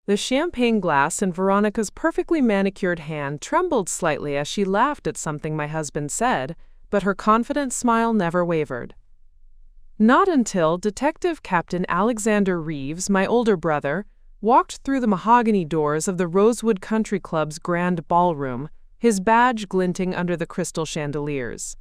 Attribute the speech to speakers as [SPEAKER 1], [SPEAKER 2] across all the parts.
[SPEAKER 1] The champagne glass in Veronica's perfectly manicured hand trembled slightly as she laughed at something my husband said, but her confident smile never wavered. Not until Detective Captain Alexander Reeves, my older brother, walked through the mahogany doors of the Rosewood Country Club's grand ballroom, his badge glinting under the crystal chandeliers.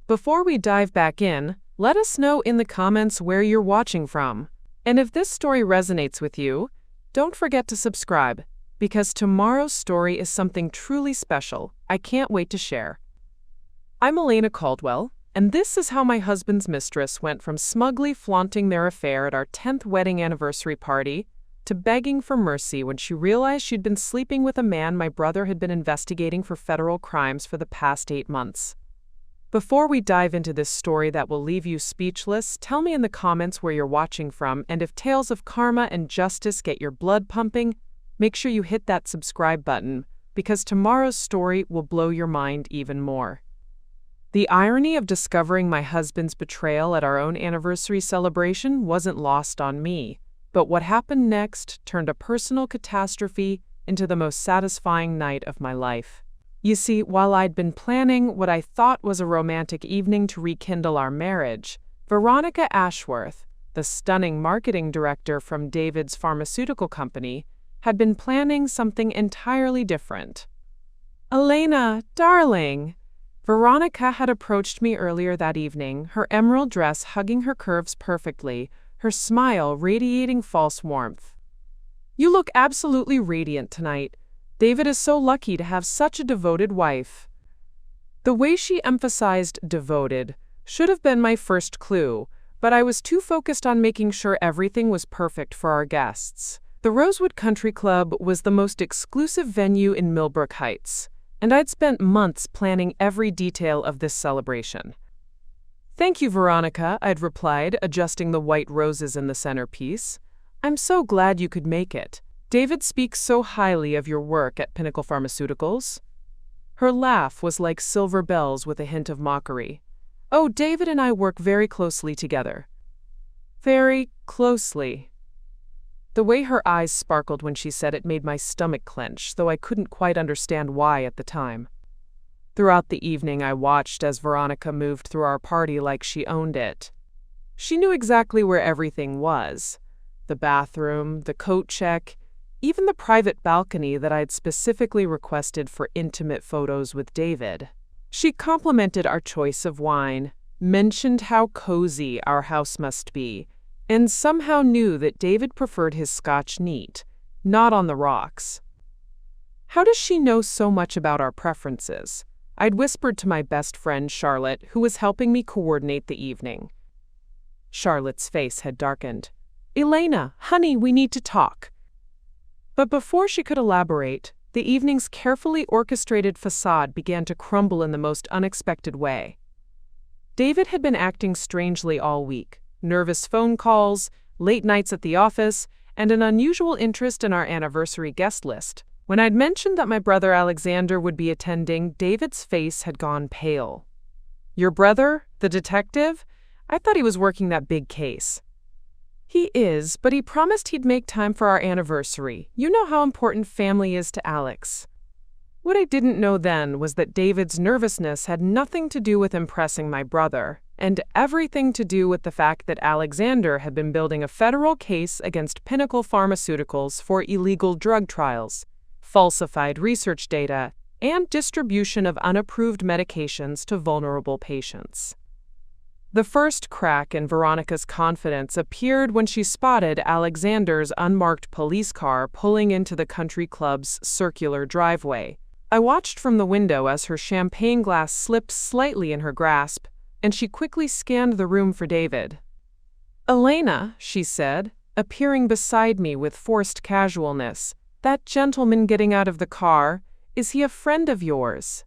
[SPEAKER 1] Before we dive back in, let us know in the comments where you're watching from. And if this story resonates with you, don't forget to subscribe, because tomorrow's story is something truly special I can't wait to share. I'm Elena Caldwell, and this is how my husband's mistress went from smugly flaunting their affair at our 10th wedding anniversary party to begging for mercy when she realized she'd been sleeping with a man my brother had been investigating for federal crimes for the past 8 months. Before we dive into this story that will leave you speechless, tell me in the comments where you're watching from, and if tales of karma and justice get your blood pumping, make sure you hit that subscribe button, because tomorrow's story will blow your mind even more. The irony of discovering my husband's betrayal at our own anniversary celebration wasn't lost on me, but what happened next turned a personal catastrophe into the most satisfying night of my life. You see, while I'd been planning what I thought was a romantic evening to rekindle our marriage, Veronica Ashworth, the stunning marketing director from David's pharmaceutical company, had been planning something entirely different. "Elena, darling," Veronica had approached me earlier that evening, her emerald dress hugging her curves perfectly, her smile radiating false warmth. "You look absolutely radiant tonight. David is so lucky to have such a devoted wife." The way she emphasized devoted should have been my first clue, but I was too focused on making sure everything was perfect for our guests. The Rosewood Country Club was the most exclusive venue in Millbrook Heights, and I'd spent months planning every detail of this celebration. "Thank you, Veronica," I'd replied, adjusting the white roses in the centerpiece. "I'm so glad you could make it. David speaks so highly of your work at Pinnacle Pharmaceuticals." Her laugh was like silver bells with a hint of mockery. "Oh, David and I work very closely together." "Very closely." The way her eyes sparkled when she said it made my stomach clench, though I couldn't quite understand why at the time. Throughout the evening, I watched as Veronica moved through our party like she owned it. She knew exactly where everything was: the bathroom, the coat check, even the private balcony that I'd specifically requested for intimate photos with David. She complimented our choice of wine, mentioned how cozy our house must be, and somehow knew that David preferred his scotch neat, not on the rocks. "How does she know so much about our preferences?" I'd whispered to my best friend Charlotte, who was helping me coordinate the evening. Charlotte's face had darkened. "Elena, honey, we need to talk." But before she could elaborate, the evening's carefully orchestrated facade began to crumble in the most unexpected way. David had been acting strangely all week: nervous phone calls, late nights at the office, and an unusual interest in our anniversary guest list. When I'd mentioned that my brother Alexander would be attending, David's face had gone pale. "Your brother, the detective? I thought he was working that big case." "He is, but he promised he'd make time for our anniversary. You know how important family is to Alex." What I didn't know then was that David's nervousness had nothing to do with impressing my brother, and everything to do with the fact that Alexander had been building a federal case against Pinnacle Pharmaceuticals for illegal drug trials, falsified research data, and distribution of unapproved medications to vulnerable patients. The first crack in Veronica's confidence appeared when she spotted Alexander's unmarked police car pulling into the country club's circular driveway. I watched from the window as her champagne glass slipped slightly in her grasp, and she quickly scanned the room for David. "Elena," she said, appearing beside me with forced casualness, "that gentleman getting out of the car, is he a friend of yours?"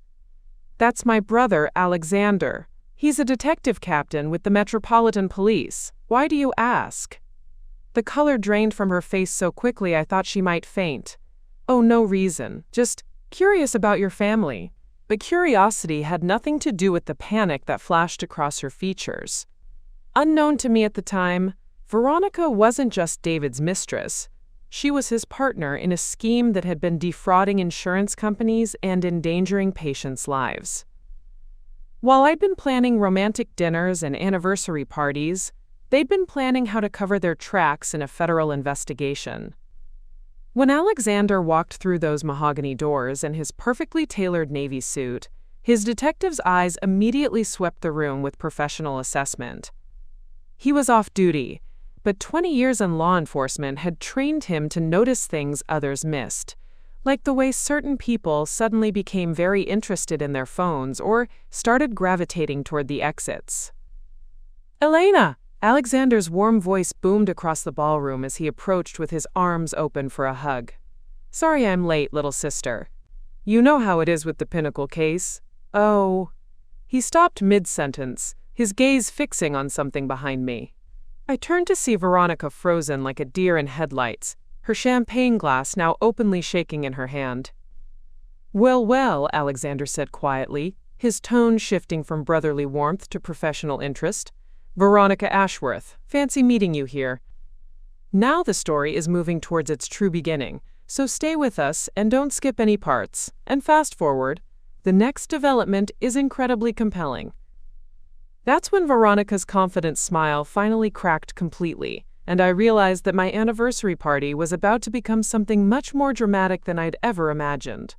[SPEAKER 1] "That's my brother, Alexander. He's a detective captain with the Metropolitan Police. Why do you ask?" The color drained from her face so quickly I thought she might faint. "Oh, no reason. Just curious about your family." But curiosity had nothing to do with the panic that flashed across her features. Unknown to me at the time, Veronica wasn't just David's mistress. She was his partner in a scheme that had been defrauding insurance companies and endangering patients' lives. While I'd been planning romantic dinners and anniversary parties, they'd been planning how to cover their tracks in a federal investigation. When Alexander walked through those mahogany doors in his perfectly tailored navy suit, his detective's eyes immediately swept the room with professional assessment. He was off duty, but 20 years in law enforcement had trained him to notice things others missed, like the way certain people suddenly became very interested in their phones or started gravitating toward the exits. "Elena!" Alexander's warm voice boomed across the ballroom as he approached with his arms open for a hug. "Sorry I'm late, little sister. You know how it is with the Pinnacle case." "Oh." He stopped mid-sentence, his gaze fixing on something behind me. I turned to see Veronica frozen like a deer in headlights, her champagne glass now openly shaking in her hand. Well, Alexander said quietly, his tone shifting from brotherly warmth to professional interest. "Veronica Ashworth, fancy meeting you here. Now the story is moving towards its true beginning, so stay with us and don't skip any parts. And fast forward, the next development is incredibly compelling." That's when Veronica's confident smile finally cracked completely, and I realized that my anniversary party was about to become something much more dramatic than I'd ever imagined.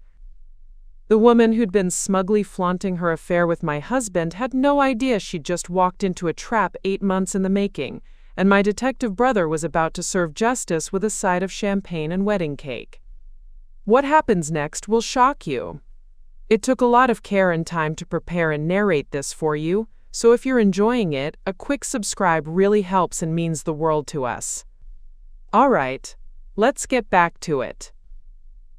[SPEAKER 1] The woman who'd been smugly flaunting her affair with my husband had no idea she'd just walked into a trap 8 months in the making, and my detective brother was about to serve justice with a side of champagne and wedding cake. What happens next will shock you. It took a lot of care and time to prepare and narrate this for you, so if you're enjoying it, a quick subscribe really helps and means the world to us. All right, let's get back to it.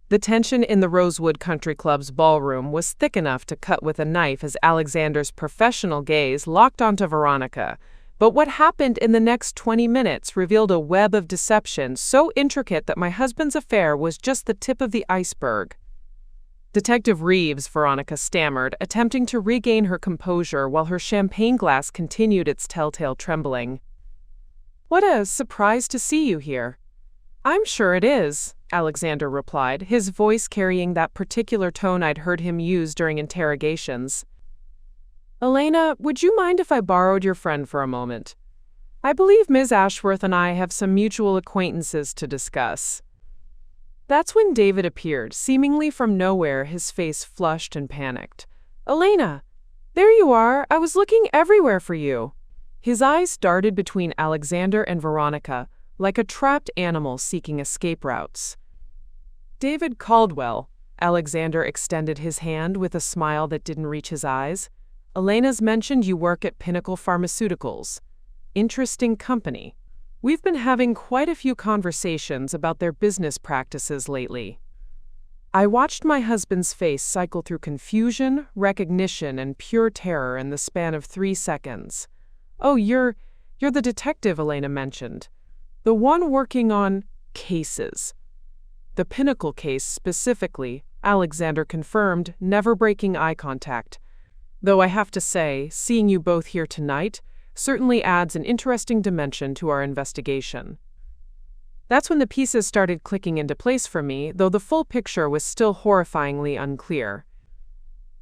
[SPEAKER 1] The tension in the Rosewood Country Club's ballroom was thick enough to cut with a knife as Alexander's professional gaze locked onto Veronica, but what happened in the next 20 minutes revealed a web of deception so intricate that my husband's affair was just the tip of the iceberg. "Detective Reeves," Veronica stammered, attempting to regain her composure while her champagne glass continued its telltale trembling. "What a surprise to see you here." "I'm sure it is," Alexander replied, his voice carrying that particular tone I'd heard him use during interrogations. "Elena, would you mind if I borrowed your friend for a moment? I believe Ms. Ashworth and I have some mutual acquaintances to discuss." That's when David appeared, seemingly from nowhere, his face flushed and panicked. "Elena! There you are! I was looking everywhere for you!" His eyes darted between Alexander and Veronica, like a trapped animal seeking escape routes. "David Caldwell," Alexander extended his hand with a smile that didn't reach his eyes. "Elena's mentioned you work at Pinnacle Pharmaceuticals. Interesting company. We've been having quite a few conversations about their business practices lately." I watched my husband's face cycle through confusion, recognition, and pure terror in the span of 3 seconds. "Oh, you're the detective Elena mentioned. The one working on cases." "The Pinnacle case specifically," Alexander confirmed, never breaking eye contact. "Though I have to say, seeing you both here tonight certainly adds an interesting dimension to our investigation." That's when the pieces started clicking into place for me, though the full picture was still horrifyingly unclear.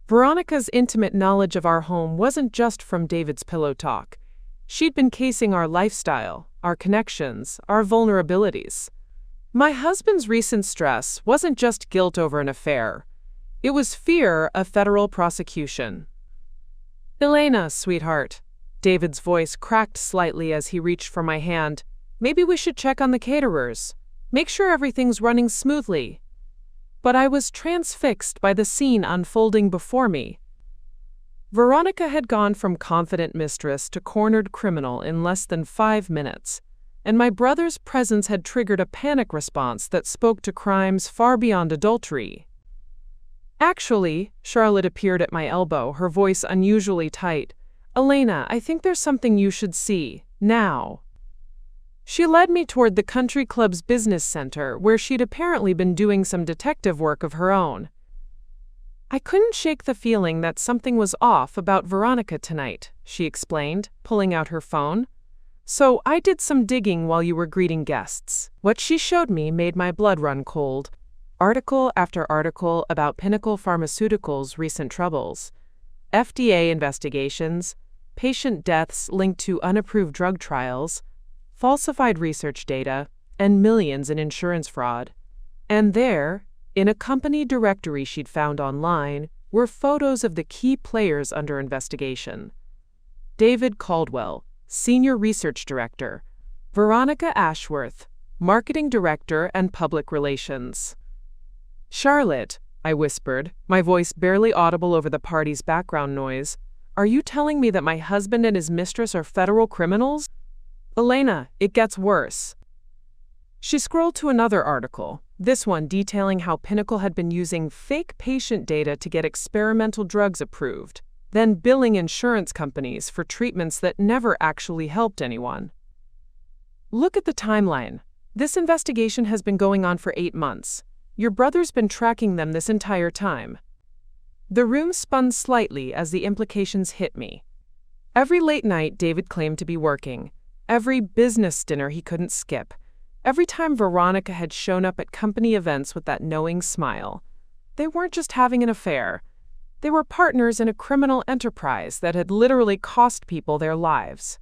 [SPEAKER 1] Veronica's intimate knowledge of our home wasn't just from David's pillow talk. She'd been casing our lifestyle, our connections, our vulnerabilities. My husband's recent stress wasn't just guilt over an affair. It was fear of federal prosecution. "Elena, sweetheart." David's voice cracked slightly as he reached for my hand. "Maybe we should check on the caterers. Make sure everything's running smoothly." But I was transfixed by the scene unfolding before me. Veronica had gone from confident mistress to cornered criminal in less than 5 minutes, and my brother's presence had triggered a panic response that spoke to crimes far beyond adultery. "Actually," Charlotte appeared at my elbow, her voice unusually tight. "Elena, I think there's something you should see, now." She led me toward the country club's business center, where she'd apparently been doing some detective work of her own. "I couldn't shake the feeling that something was off about Veronica tonight," she explained, pulling out her phone. So I did some digging while you were greeting guests. What she showed me made my blood run cold. Article after article about Pinnacle Pharmaceuticals' recent troubles. FDA investigations, patient deaths linked to unapproved drug trials, falsified research data, and millions in insurance fraud. And there, in a company directory she'd found online, were photos of the key players under investigation. David Caldwell, Senior Research Director. Veronica Ashworth, Marketing Director and Public Relations. Charlotte, I whispered, my voice barely audible over the party's background noise, are you telling me that my husband and his mistress are federal criminals? Elena, it gets worse. She scrolled to another article, this one detailing how Pinnacle had been using fake patient data to get experimental drugs approved, then billing insurance companies for treatments that never actually helped anyone. Look at the timeline. This investigation has been going on for 8 months. Your brother's been tracking them this entire time. The room spun slightly as the implications hit me. Every late night David claimed to be working. Every business dinner he couldn't skip. Every time Veronica had shown up at company events with that knowing smile. They weren't just having an affair. They were partners in a criminal enterprise that had literally cost people their lives.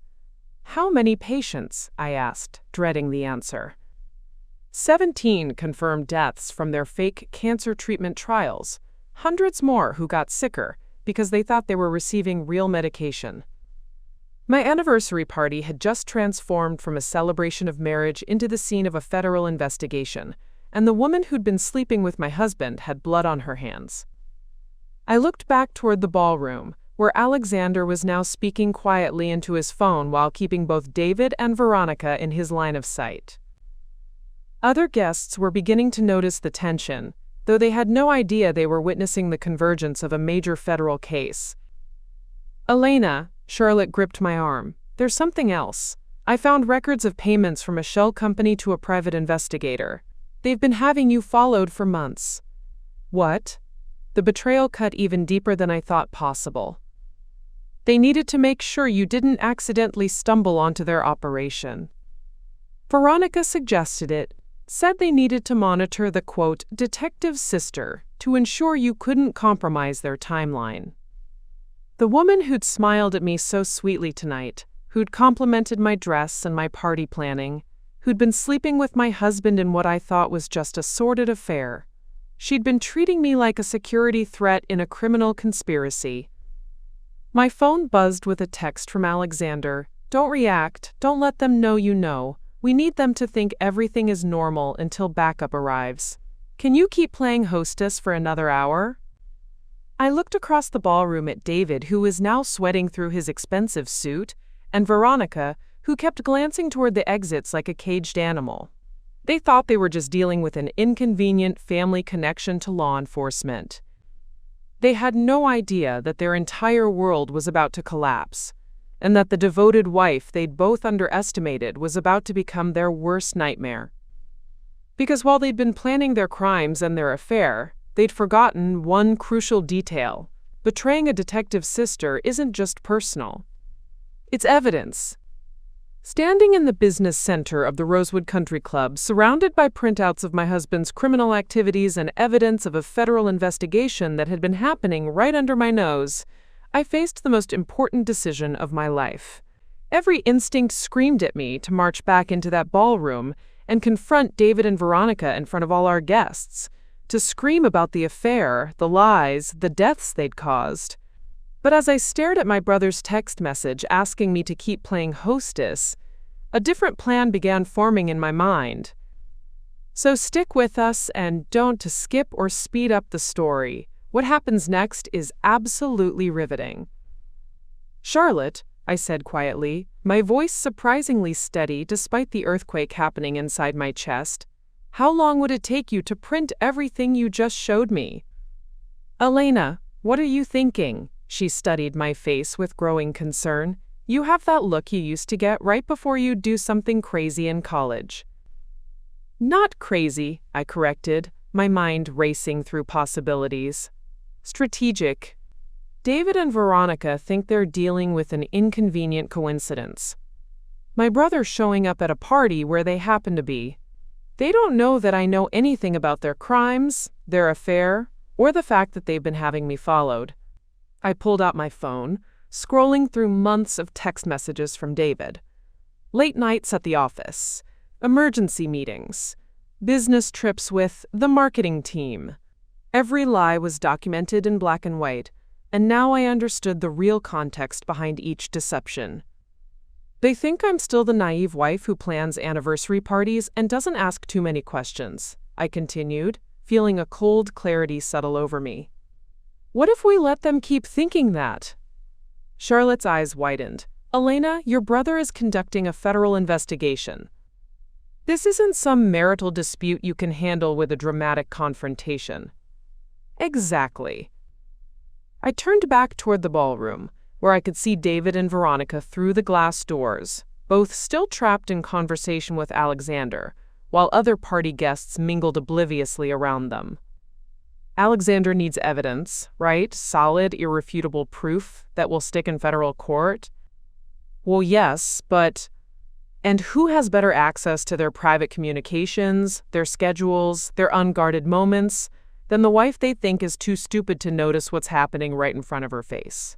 [SPEAKER 1] How many patients? I asked, dreading the answer. 17 confirmed deaths from their fake cancer treatment trials. Hundreds more who got sicker because they thought they were receiving real medication. My anniversary party had just transformed from a celebration of marriage into the scene of a federal investigation, and the woman who'd been sleeping with my husband had blood on her hands. I looked back toward the ballroom, where Alexander was now speaking quietly into his phone while keeping both David and Veronica in his line of sight. Other guests were beginning to notice the tension, though they had no idea they were witnessing the convergence of a major federal case. Elena, Charlotte gripped my arm. There's something else. I found records of payments from a shell company to a private investigator. They've been having you followed for months. What? The betrayal cut even deeper than I thought possible. They needed to make sure you didn't accidentally stumble onto their operation. Veronica suggested it, said they needed to monitor the, quote, detective's sister to ensure you couldn't compromise their timeline. The woman who'd smiled at me so sweetly tonight, who'd complimented my dress and my party planning, who'd been sleeping with my husband in what I thought was just a sordid affair. She'd been treating me like a security threat in a criminal conspiracy. My phone buzzed with a text from Alexander. Don't react. Don't let them know you know. We need them to think everything is normal until backup arrives. Can you keep playing hostess for another hour? I looked across the ballroom at David, who was now sweating through his expensive suit, and Veronica, who kept glancing toward the exits like a caged animal. They thought they were just dealing with an inconvenient family connection to law enforcement. They had no idea that their entire world was about to collapse, and that the devoted wife they'd both underestimated was about to become their worst nightmare. Because while they'd been planning their crimes and their affair, they'd forgotten one crucial detail. Betraying a detective's sister isn't just personal. It's evidence. Standing in the business center of the Rosewood Country Club, surrounded by printouts of my husband's criminal activities and evidence of a federal investigation that had been happening right under my nose, I faced the most important decision of my life. Every instinct screamed at me to march back into that ballroom and confront David and Veronica in front of all our guests, to scream about the affair, the lies, the deaths they'd caused. But as I stared at my brother's text message asking me to keep playing hostess, a different plan began forming in my mind. So stick with us and don't to skip or speed up the story. What happens next is absolutely riveting. Charlotte, I said quietly, my voice surprisingly steady despite the earthquake happening inside my chest, how long would it take you to print everything you just showed me? Elena, what are you thinking? She studied my face with growing concern. You have that look you used to get right before you'd do something crazy in college. Not crazy, I corrected, my mind racing through possibilities. Strategic. David and Veronica think they're dealing with an inconvenient coincidence. My brother showing up at a party where they happen to be. They don't know that I know anything about their crimes, their affair, or the fact that they've been having me followed. I pulled out my phone, scrolling through months of text messages from David. Late nights at the office, emergency meetings, business trips with the marketing team. Every lie was documented in black and white, and now I understood the real context behind each deception. They think I'm still the naive wife who plans anniversary parties and doesn't ask too many questions, I continued, feeling a cold clarity settle over me. What if we let them keep thinking that? Charlotte's eyes widened. Elena, your brother is conducting a federal investigation. This isn't some marital dispute you can handle with a dramatic confrontation. Exactly. I turned back toward the ballroom, where I could see David and Veronica through the glass doors, both still trapped in conversation with Alexander, while other party guests mingled obliviously around them. Alexander needs evidence, right? Solid, irrefutable proof that will stick in federal court? Well, yes, but... And who has better access to their private communications, their schedules, their unguarded moments, than the wife they think is too stupid to notice what's happening right in front of her face?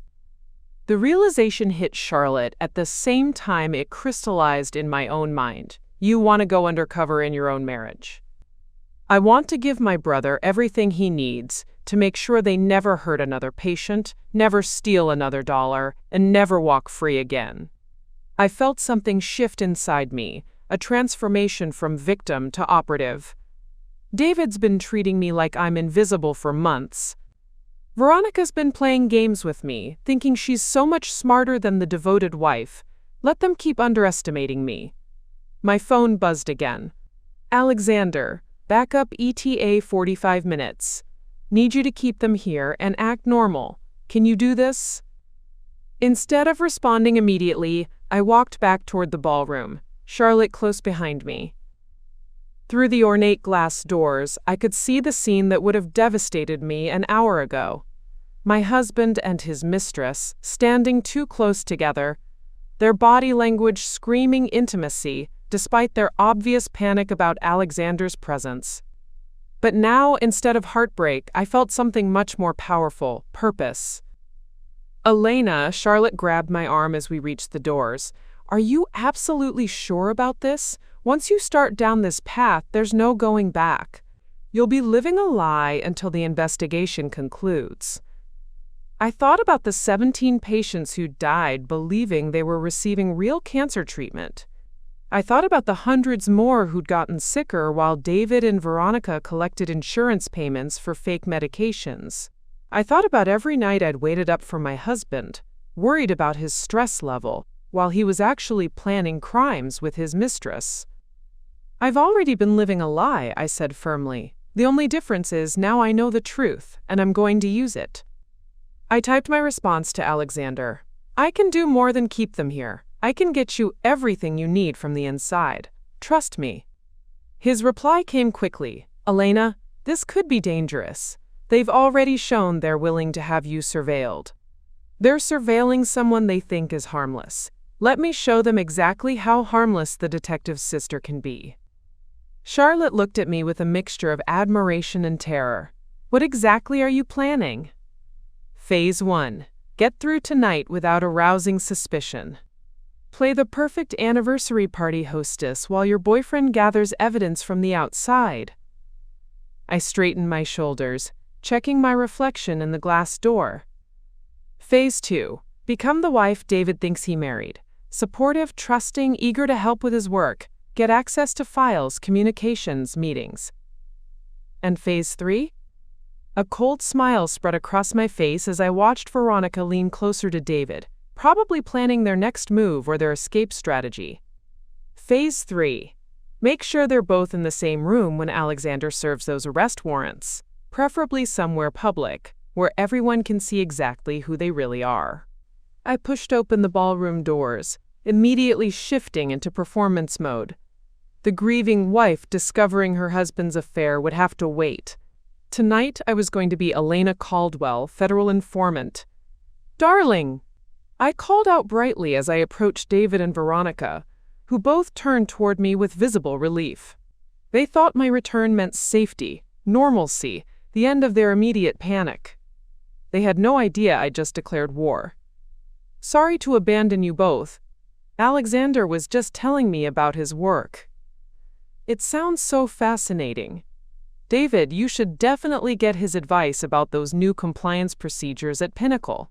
[SPEAKER 1] The realization hit Charlotte at the same time it crystallized in my own mind. You want to go undercover in your own marriage. I want to give my brother everything he needs to make sure they never hurt another patient, never steal another dollar, and never walk free again. I felt something shift inside me, a transformation from victim to operative. David's been treating me like I'm invisible for months. Veronica's been playing games with me, thinking she's so much smarter than the devoted wife. Let them keep underestimating me. My phone buzzed again. Alexander, back up ETA 45 minutes. Need you to keep them here and act normal. Can you do this? Instead of responding immediately, I walked back toward the ballroom, Charlotte close behind me. Through the ornate glass doors, I could see the scene that would have devastated me an hour ago. My husband and his mistress, standing too close together, their body language screaming intimacy, despite their obvious panic about Alexander's presence. But now, instead of heartbreak, I felt something much more powerful, purpose. Elena, Charlotte grabbed my arm as we reached the doors. Are you absolutely sure about this? Once you start down this path, there's no going back. You'll be living a lie until the investigation concludes. I thought about the 17 patients who died believing they were receiving real cancer treatment. I thought about the hundreds more who'd gotten sicker while David and Veronica collected insurance payments for fake medications. I thought about every night I'd waited up for my husband, worried about his stress level, while he was actually planning crimes with his mistress. I've already been living a lie, I said firmly. The only difference is now I know the truth, and I'm going to use it. I typed my response to Alexander. I can do more than keep them here. I can get you everything you need from the inside. Trust me. His reply came quickly. Elena, this could be dangerous. They've already shown they're willing to have you surveilled. They're surveilling someone they think is harmless. Let me show them exactly how harmless the detective's sister can be. Charlotte looked at me with a mixture of admiration and terror. What exactly are you planning? Phase 1. Get through tonight without arousing suspicion. Play the perfect anniversary party hostess while your boyfriend gathers evidence from the outside. I straightened my shoulders, checking my reflection in the glass door. Phase 2. Become the wife David thinks he married. Supportive, trusting, eager to help with his work. Get access to files, communications, meetings. And Phase 3? A cold smile spread across my face as I watched Veronica lean closer to David, probably planning their next move or their escape strategy. Phase 3. Make sure they're both in the same room when Alexander serves those arrest warrants, preferably somewhere public, where everyone can see exactly who they really are. I pushed open the ballroom doors, immediately shifting into performance mode. The grieving wife discovering her husband's affair would have to wait. Tonight I was going to be Elena Caldwell, federal informant. Darling! I called out brightly as I approached David and Veronica, who both turned toward me with visible relief. They thought my return meant safety, normalcy, the end of their immediate panic. They had no idea I'd just declared war. "Sorry to abandon you both. Alexander was just telling me about his work." It sounds so fascinating. David, you should definitely get his advice about those new compliance procedures at Pinnacle.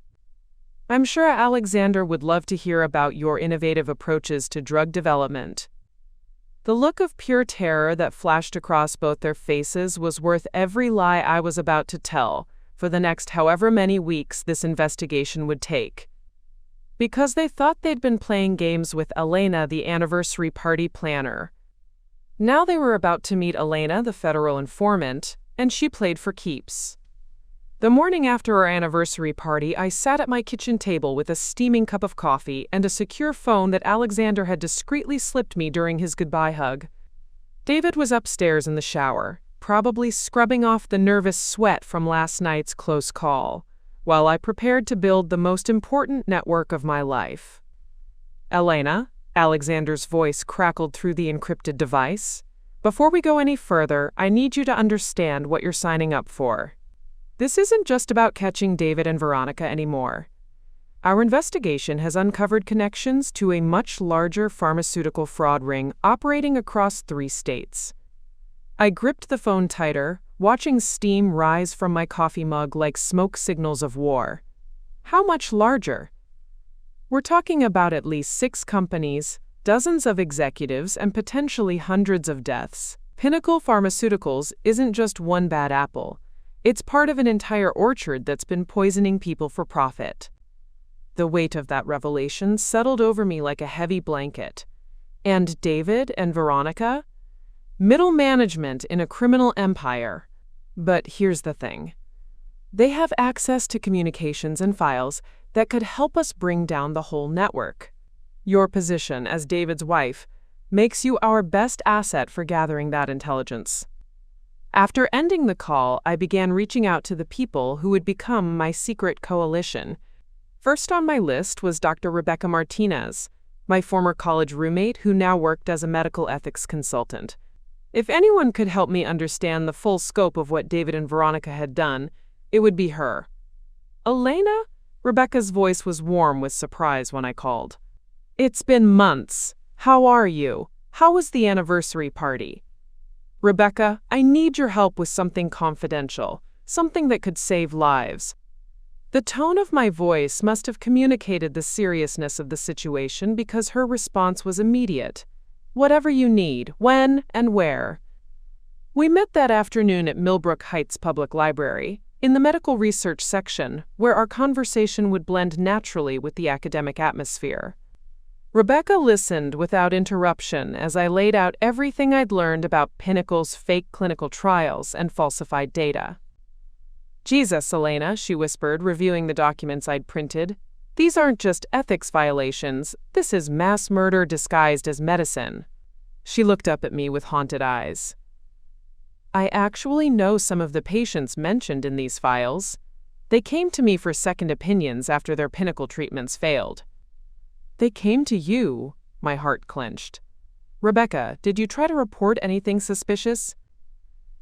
[SPEAKER 1] I'm sure Alexander would love to hear about your innovative approaches to drug development. The look of pure terror that flashed across both their faces was worth every lie I was about to tell for the next however many weeks this investigation would take. Because they thought they'd been playing games with Elena, the anniversary party planner. Now they were about to meet Elena, the federal informant, and she played for keeps. The morning after our anniversary party, I sat at my kitchen table with a steaming cup of coffee and a secure phone that Alexander had discreetly slipped me during his goodbye hug. David was upstairs in the shower, probably scrubbing off the nervous sweat from last night's close call, while I prepared to build the most important network of my life. "Elena," Alexander's voice crackled through the encrypted device, "before we go any further, I need you to understand what you're signing up for. This isn't just about catching David and Veronica anymore. Our investigation has uncovered connections to a much larger pharmaceutical fraud ring operating across 3 states. I gripped the phone tighter, watching steam rise from my coffee mug like smoke signals of war. How much larger? We're talking about at least 6 companies, dozens of executives, and potentially hundreds of deaths. Pinnacle Pharmaceuticals isn't just one bad apple. It's part of an entire orchard that's been poisoning people for profit. The weight of that revelation settled over me like a heavy blanket. And David and Veronica? Middle management in a criminal empire. But here's the thing. They have access to communications and files that could help us bring down the whole network. Your position as David's wife makes you our best asset for gathering that intelligence. After ending the call, I began reaching out to the people who would become my secret coalition. First on my list was Dr. Rebecca Martinez, my former college roommate who now worked as a medical ethics consultant. If anyone could help me understand the full scope of what David and Veronica had done, it would be her. "Elena?" Rebecca's voice was warm with surprise when I called. "It's been months. How are you? How was the anniversary party?" "Rebecca, I need your help with something confidential, something that could save lives." The tone of my voice must have communicated the seriousness of the situation because her response was immediate. "Whatever you need, when and where." We met that afternoon at Millbrook Heights Public Library, in the medical research section, where our conversation would blend naturally with the academic atmosphere. Rebecca listened without interruption as I laid out everything I'd learned about Pinnacle's fake clinical trials and falsified data. "Jesus, Elena," she whispered, reviewing the documents I'd printed. "These aren't just ethics violations. This is mass murder disguised as medicine." She looked up at me with haunted eyes. "I actually know some of the patients mentioned in these files. They came to me for second opinions after their Pinnacle treatments failed." "They came to you?" My heart clenched. "Rebecca, did you try to report anything suspicious?"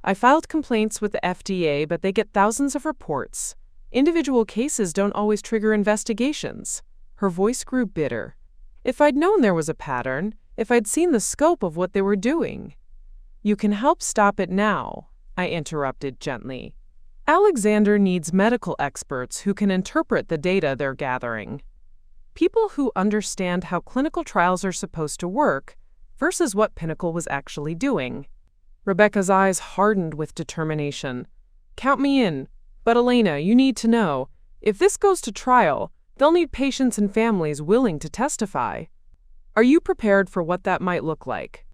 [SPEAKER 1] "I filed complaints with the FDA, but they get thousands of reports. Individual cases don't always trigger investigations." Her voice grew bitter. "If I'd known there was a pattern, if I'd seen the scope of what they were doing." "You can help stop it now," I interrupted gently. "Alexander needs medical experts who can interpret the data they're gathering. People who understand how clinical trials are supposed to work versus what Pinnacle was actually doing." Rebecca's eyes hardened with determination. "Count me in. But Elena, you need to know, if this goes to trial, they'll need patients and families willing to testify. Are you prepared for what that might look like?"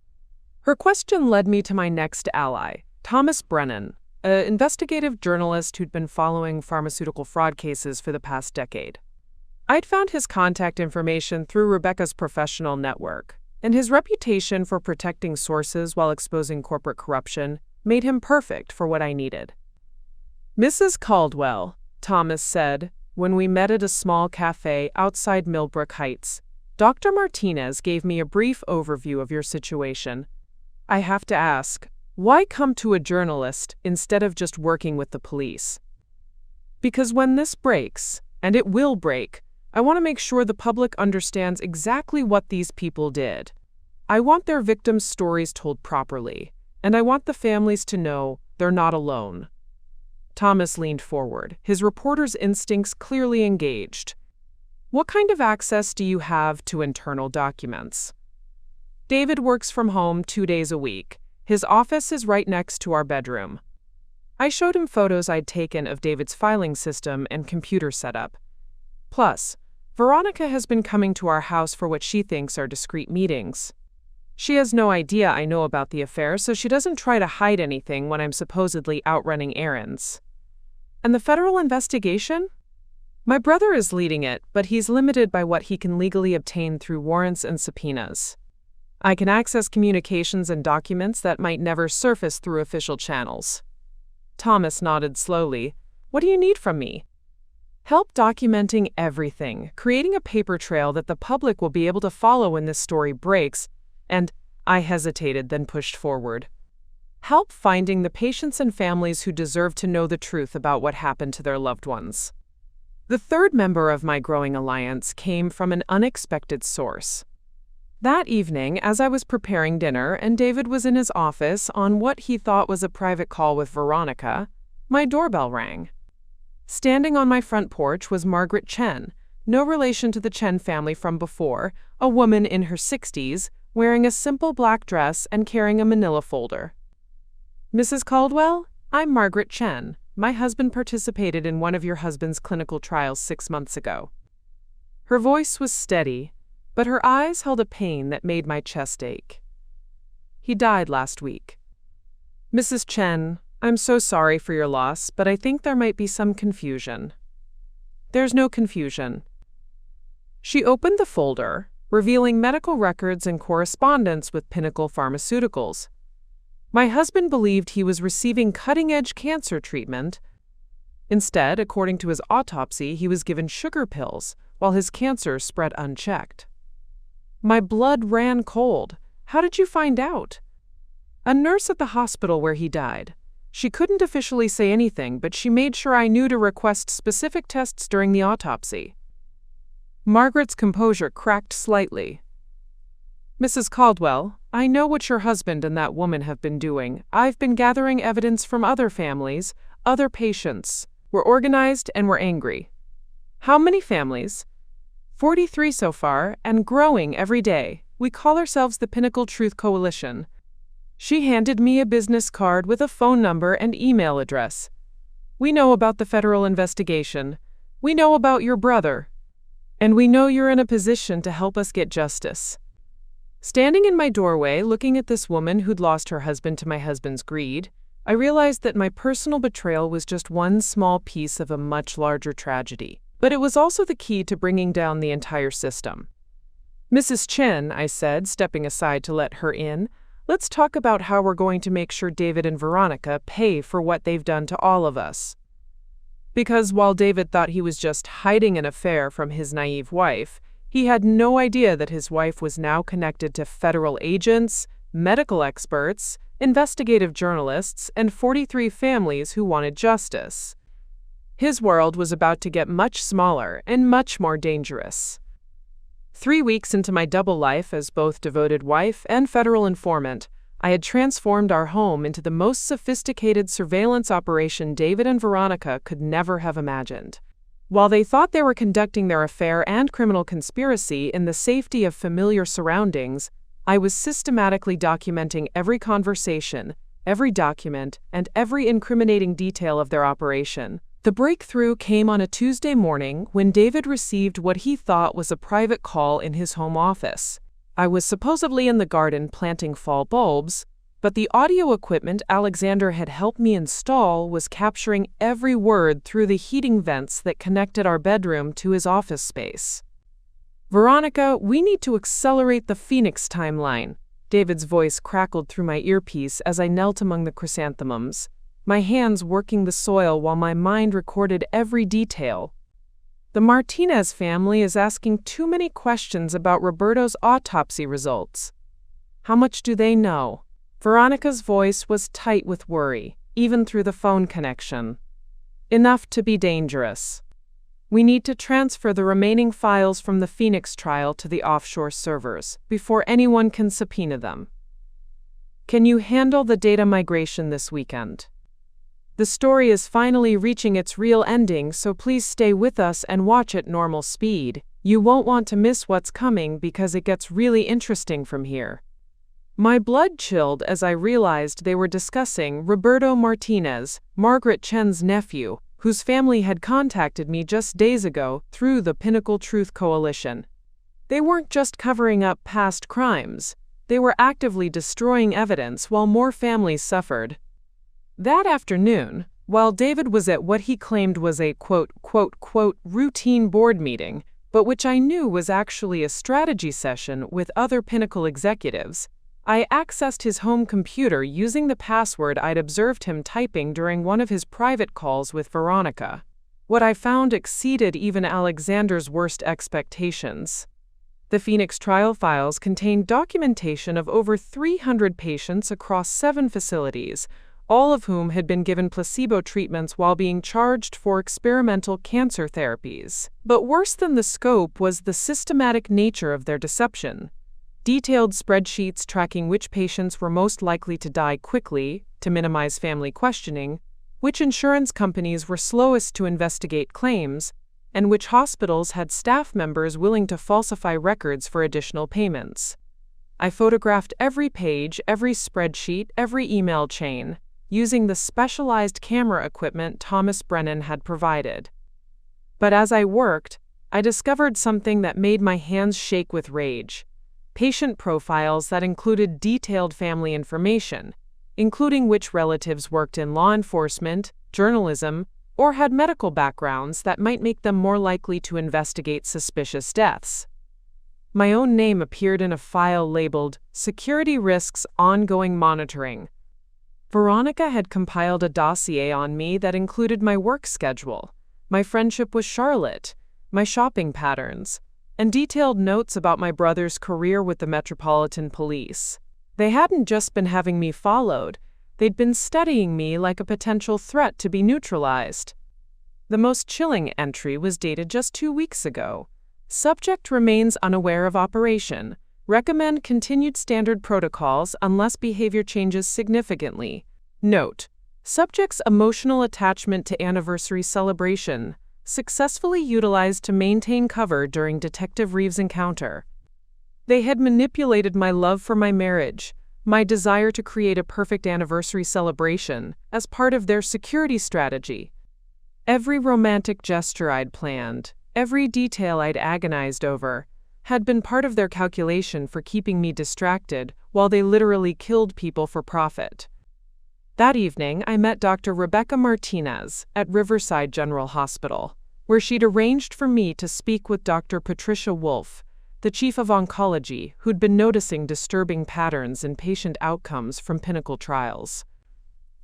[SPEAKER 1] Her question led me to my next ally, Thomas Brennan, an investigative journalist who'd been following pharmaceutical fraud cases for the past decade. I'd found his contact information through Rebecca's professional network, and his reputation for protecting sources while exposing corporate corruption made him perfect for what I needed. "Mrs. Caldwell," Thomas said, when we met at a small cafe outside Millbrook Heights, Dr. Martinez gave me a brief overview of your situation. I have to ask, why come to a journalist instead of just working with the police? Because when this breaks, and it will break, I want to make sure the public understands exactly what these people did. I want their victims' stories told properly, and I want the families to know they're not alone. Thomas leaned forward, his reporter's instincts clearly engaged. What kind of access do you have to internal documents? David works from home 2 days a week. His office is right next to our bedroom. I showed him photos I'd taken of David's filing system and computer setup. Plus, Veronica has been coming to our house for what she thinks are discreet meetings. She has no idea I know about the affair, so she doesn't try to hide anything when I'm supposedly out running errands. And the federal investigation? My brother is leading it, but he's limited by what he can legally obtain through warrants and subpoenas. I can access communications and documents that might never surface through official channels. Thomas nodded slowly. What do you need from me? Help documenting everything, creating a paper trail that the public will be able to follow when this story breaks, and I hesitated, then pushed forward. Help finding the patients and families who deserve to know the truth about what happened to their loved ones. The third member of my growing alliance came from an unexpected source. That evening, as I was preparing dinner and David was in his office on what he thought was a private call with Veronica, my doorbell rang. Standing on my front porch was Margaret Chen, no relation to the Chen family from before, a woman in her 60s, wearing a simple black dress and carrying a manila folder. Mrs. Caldwell, I'm Margaret Chen. My husband participated in one of your husband's clinical trials 6 months ago. Her voice was steady, but her eyes held a pain that made my chest ache. He died last week. Mrs. Chen, I'm so sorry for your loss, but I think there might be some confusion. There's no confusion. She opened the folder, revealing medical records and correspondence with Pinnacle Pharmaceuticals. My husband believed he was receiving cutting-edge cancer treatment. Instead, according to his autopsy, he was given sugar pills while his cancer spread unchecked. My blood ran cold. How did you find out? A nurse at the hospital where he died. She couldn't officially say anything, but she made sure I knew to request specific tests during the autopsy. Margaret's composure cracked slightly. Mrs. Caldwell, I know what your husband and that woman have been doing. I've been gathering evidence from other families, other patients. We're organized and we're angry. How many families? 43 so far, and growing every day. We call ourselves the Pinnacle Truth Coalition. She handed me a business card with a phone number and email address. We know about the federal investigation. We know about your brother. And we know you're in a position to help us get justice. Standing in my doorway, looking at this woman who'd lost her husband to my husband's greed, I realized that my personal betrayal was just one small piece of a much larger tragedy. But it was also the key to bringing down the entire system. Mrs. Chen, I said, stepping aside to let her in, let's talk about how we're going to make sure David and Veronica pay for what they've done to all of us. Because while David thought he was just hiding an affair from his naive wife, he had no idea that his wife was now connected to federal agents, medical experts, investigative journalists, and 43 families who wanted justice. His world was about to get much smaller and much more dangerous. 3 weeks into my double life as both devoted wife and federal informant, I had transformed our home into the most sophisticated surveillance operation David and Veronica could never have imagined. While they thought they were conducting their affair and criminal conspiracy in the safety of familiar surroundings, I was systematically documenting every conversation, every document, and every incriminating detail of their operation. The breakthrough came on a Tuesday morning when David received what he thought was a private call in his home office. I was supposedly in the garden planting fall bulbs, but the audio equipment Alexander had helped me install was capturing every word through the heating vents that connected our bedroom to his office space. Veronica, we need to accelerate the Phoenix timeline. David's voice crackled through my earpiece as I knelt among the chrysanthemums, my hands working the soil while my mind recorded every detail. The Martinez family is asking too many questions about Roberto's autopsy results. How much do they know? Veronica's voice was tight with worry, even through the phone connection. Enough to be dangerous. We need to transfer the remaining files from the Phoenix trial to the offshore servers before anyone can subpoena them. Can you handle the data migration this weekend? The story is finally reaching its real ending, so please stay with us and watch at normal speed. You won't want to miss what's coming because it gets really interesting from here. My blood chilled as I realized they were discussing Roberto Martinez, Margaret Chen's nephew, whose family had contacted me just days ago through the Pinnacle Truth Coalition. They weren't just covering up past crimes, they were actively destroying evidence while more families suffered. That afternoon, while David was at what he claimed was a quote, routine board meeting, but which I knew was actually a strategy session with other Pinnacle executives, I accessed his home computer using the password I'd observed him typing during one of his private calls with Veronica. What I found exceeded even Alexander's worst expectations. The Phoenix trial files contained documentation of over 300 patients across 7 facilities, all of whom had been given placebo treatments while being charged for experimental cancer therapies. But worse than the scope was the systematic nature of their deception. Detailed spreadsheets tracking which patients were most likely to die quickly to minimize family questioning, which insurance companies were slowest to investigate claims, and which hospitals had staff members willing to falsify records for additional payments. I photographed every page, every spreadsheet, every email chain, using the specialized camera equipment Thomas Brennan had provided. But as I worked, I discovered something that made my hands shake with rage. Patient profiles that included detailed family information, including which relatives worked in law enforcement, journalism, or had medical backgrounds that might make them more likely to investigate suspicious deaths. My own name appeared in a file labeled Security Risks Ongoing Monitoring. Veronica had compiled a dossier on me that included my work schedule, my friendship with Charlotte, my shopping patterns, and detailed notes about my brother's career with the Metropolitan Police. They hadn't just been having me followed, they'd been studying me like a potential threat to be neutralized. The most chilling entry was dated just 2 weeks ago. Subject remains unaware of operation. Recommend continued standard protocols unless behavior changes significantly. Note: subject's emotional attachment to anniversary celebration, successfully utilized to maintain cover during Detective Reeves' encounter. They had manipulated my love for my marriage, my desire to create a perfect anniversary celebration, as part of their security strategy. Every romantic gesture I'd planned, every detail I'd agonized over, had been part of their calculation for keeping me distracted while they literally killed people for profit. That evening, I met Dr. Rebecca Martinez at Riverside General Hospital, where she'd arranged for me to speak with Dr. Patricia Wolfe, the chief of oncology who'd been noticing disturbing patterns in patient outcomes from Pinnacle trials.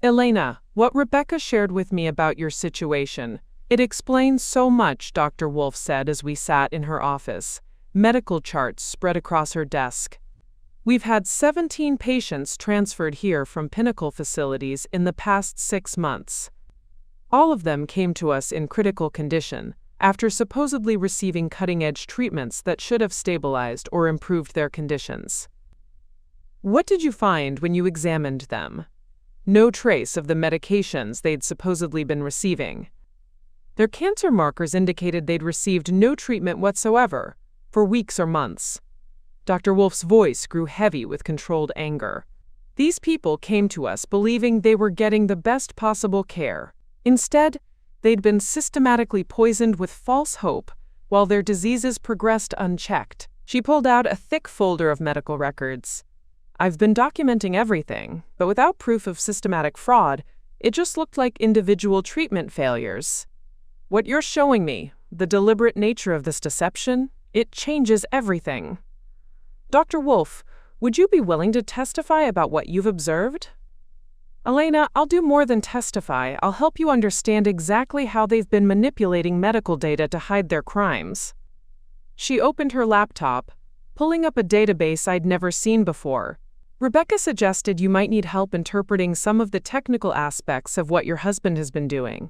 [SPEAKER 1] Elena, what Rebecca shared with me about your situation, it explains so much, Dr. Wolfe said as we sat in her office, medical charts spread across her desk. We've had 17 patients transferred here from Pinnacle facilities in the past 6 months. All of them came to us in critical condition, after supposedly receiving cutting-edge treatments that should have stabilized or improved their conditions. What did you find when you examined them? No trace of the medications they'd supposedly been receiving. Their cancer markers indicated they'd received no treatment whatsoever, for weeks or months. Dr. Wolfe's voice grew heavy with controlled anger. These people came to us believing they were getting the best possible care. Instead, they'd been systematically poisoned with false hope while their diseases progressed unchecked. She pulled out a thick folder of medical records. I've been documenting everything, but without proof of systematic fraud, it just looked like individual treatment failures. What you're showing me, the deliberate nature of this deception, it changes everything. Dr. Wolfe, would you be willing to testify about what you've observed? Elena, I'll do more than testify. I'll help you understand exactly how they've been manipulating medical data to hide their crimes. She opened her laptop, pulling up a database I'd never seen before. Rebecca suggested you might need help interpreting some of the technical aspects of what your husband has been doing.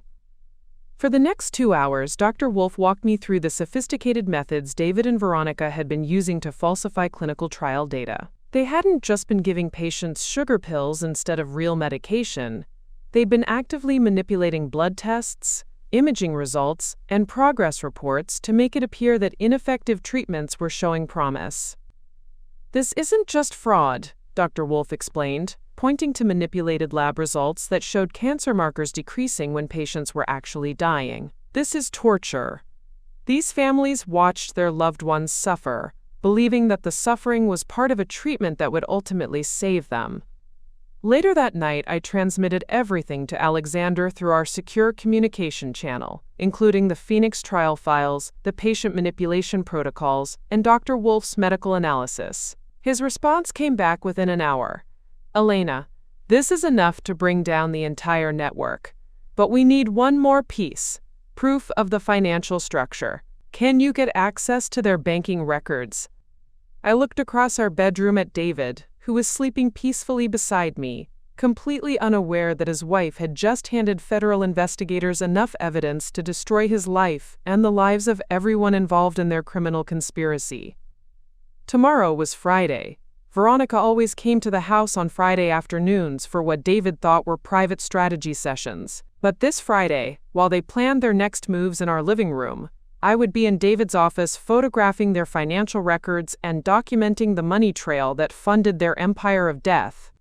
[SPEAKER 1] For the next 2 hours, Dr. Wolf walked me through the sophisticated methods David and Veronica had been using to falsify clinical trial data. They hadn't just been giving patients sugar pills instead of real medication. They'd been actively manipulating blood tests, imaging results, and progress reports to make it appear that ineffective treatments were showing promise. This isn't just fraud, Dr. Wolf explained, pointing to manipulated lab results that showed cancer markers decreasing when patients were actually dying. This is torture. These families watched their loved ones suffer, believing that the suffering was part of a treatment that would ultimately save them. Later that night, I transmitted everything to Alexander through our secure communication channel, including the Phoenix trial files, the patient manipulation protocols, and Dr. Wolf's medical analysis. His response came back within an hour. Elena, this is enough to bring down the entire network. But we need one more piece: proof of the financial structure. Can you get access to their banking records? I looked across our bedroom at David, who was sleeping peacefully beside me, completely unaware that his wife had just handed federal investigators enough evidence to destroy his life and the lives of everyone involved in their criminal conspiracy. Tomorrow was Friday. Veronica always came to the house on Friday afternoons for what David thought were private strategy sessions. But this Friday, while they planned their next moves in our living room, I would be in David's office photographing their financial records and documenting the money trail that funded their empire of death.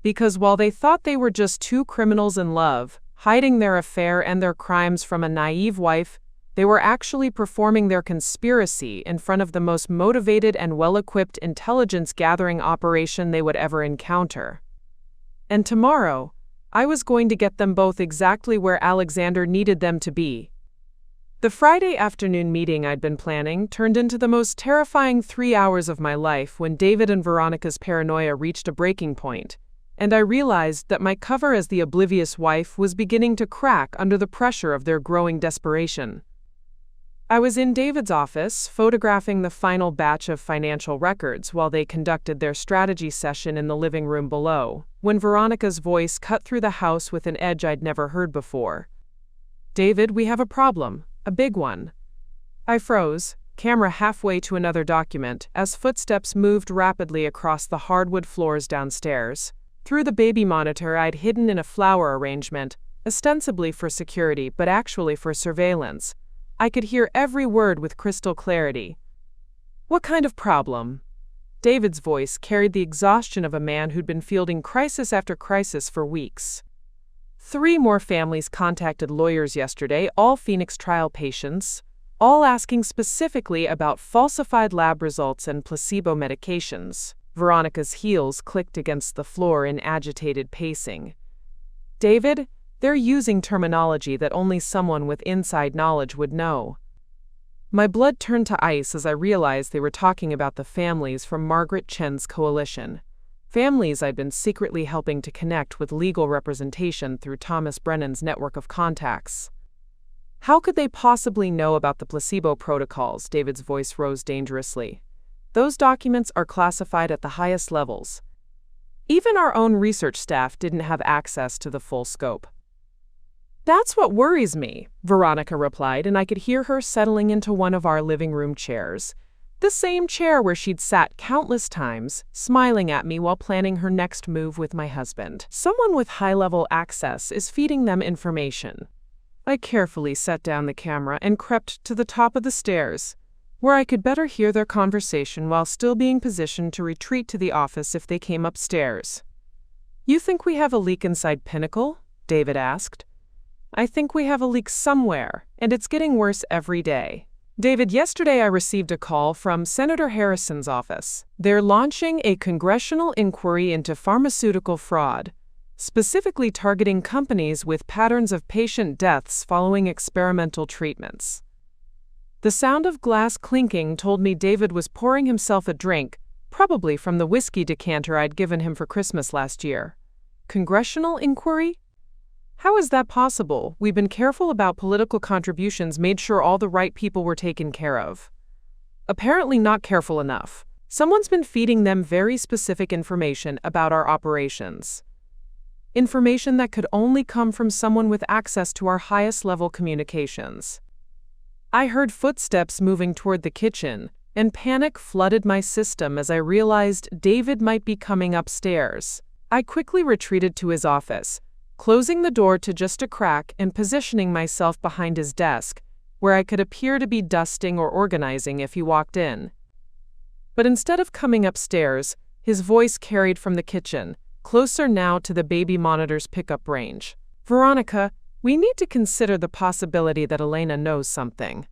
[SPEAKER 1] Because while they thought they were just two criminals in love, hiding their affair and their crimes from a naive wife, they were actually performing their conspiracy in front of the most motivated and well-equipped intelligence-gathering operation they would ever encounter. And tomorrow, I was going to get them both exactly where Alexander needed them to be. The Friday afternoon meeting I'd been planning turned into the most terrifying 3 hours of my life when David and Veronica's paranoia reached a breaking point, and I realized that my cover as the oblivious wife was beginning to crack under the pressure of their growing desperation. I was in David's office, photographing the final batch of financial records while they conducted their strategy session in the living room below, when Veronica's voice cut through the house with an edge I'd never heard before. David, we have a problem. A big one. I froze, camera halfway to another document, as footsteps moved rapidly across the hardwood floors downstairs. Through the baby monitor I'd hidden in a flower arrangement, ostensibly for security but actually for surveillance, I could hear every word with crystal clarity. What kind of problem? David's voice carried the exhaustion of a man who'd been fielding crisis after crisis for weeks. 3 more families contacted lawyers yesterday, all Phoenix trial patients, all asking specifically about falsified lab results and placebo medications. Veronica's heels clicked against the floor in agitated pacing. David, they're using terminology that only someone with inside knowledge would know. My blood turned to ice as I realized they were talking about the families from Margaret Chen's coalition. Families I'd been secretly helping to connect with legal representation through Thomas Brennan's network of contacts. How could they possibly know about the placebo protocols? David's voice rose dangerously. Those documents are classified at the highest levels. Even our own research staff didn't have access to the full scope. That's what worries me, Veronica replied, and I could hear her settling into one of our living room chairs. The same chair where she'd sat countless times, smiling at me while planning her next move with my husband. Someone with high-level access is feeding them information. I carefully set down the camera and crept to the top of the stairs, where I could better hear their conversation while still being positioned to retreat to the office if they came upstairs. You think we have a leak inside Pinnacle? David asked. I think we have a leak somewhere, and it's getting worse every day. David, yesterday I received a call from Senator Harrison's office. They're launching a congressional inquiry into pharmaceutical fraud, specifically targeting companies with patterns of patient deaths following experimental treatments. The sound of glass clinking told me David was pouring himself a drink, probably from the whiskey decanter I'd given him for Christmas last year. congressional inquiry? How is that possible? We've been careful about political contributions, made sure all the right people were taken care of. Apparently not careful enough. Someone's been feeding them very specific information about our operations. Information that could only come from someone with access to our highest level communications. I heard footsteps moving toward the kitchen, and panic flooded my system as I realized David might be coming upstairs. I quickly retreated to his office, closing the door to just a crack and positioning myself behind his desk, where I could appear to be dusting or organizing if he walked in. But instead of coming upstairs, his voice carried from the kitchen, closer now to the baby monitor's pickup range. "Veronica, we need to consider the possibility that Elena knows something."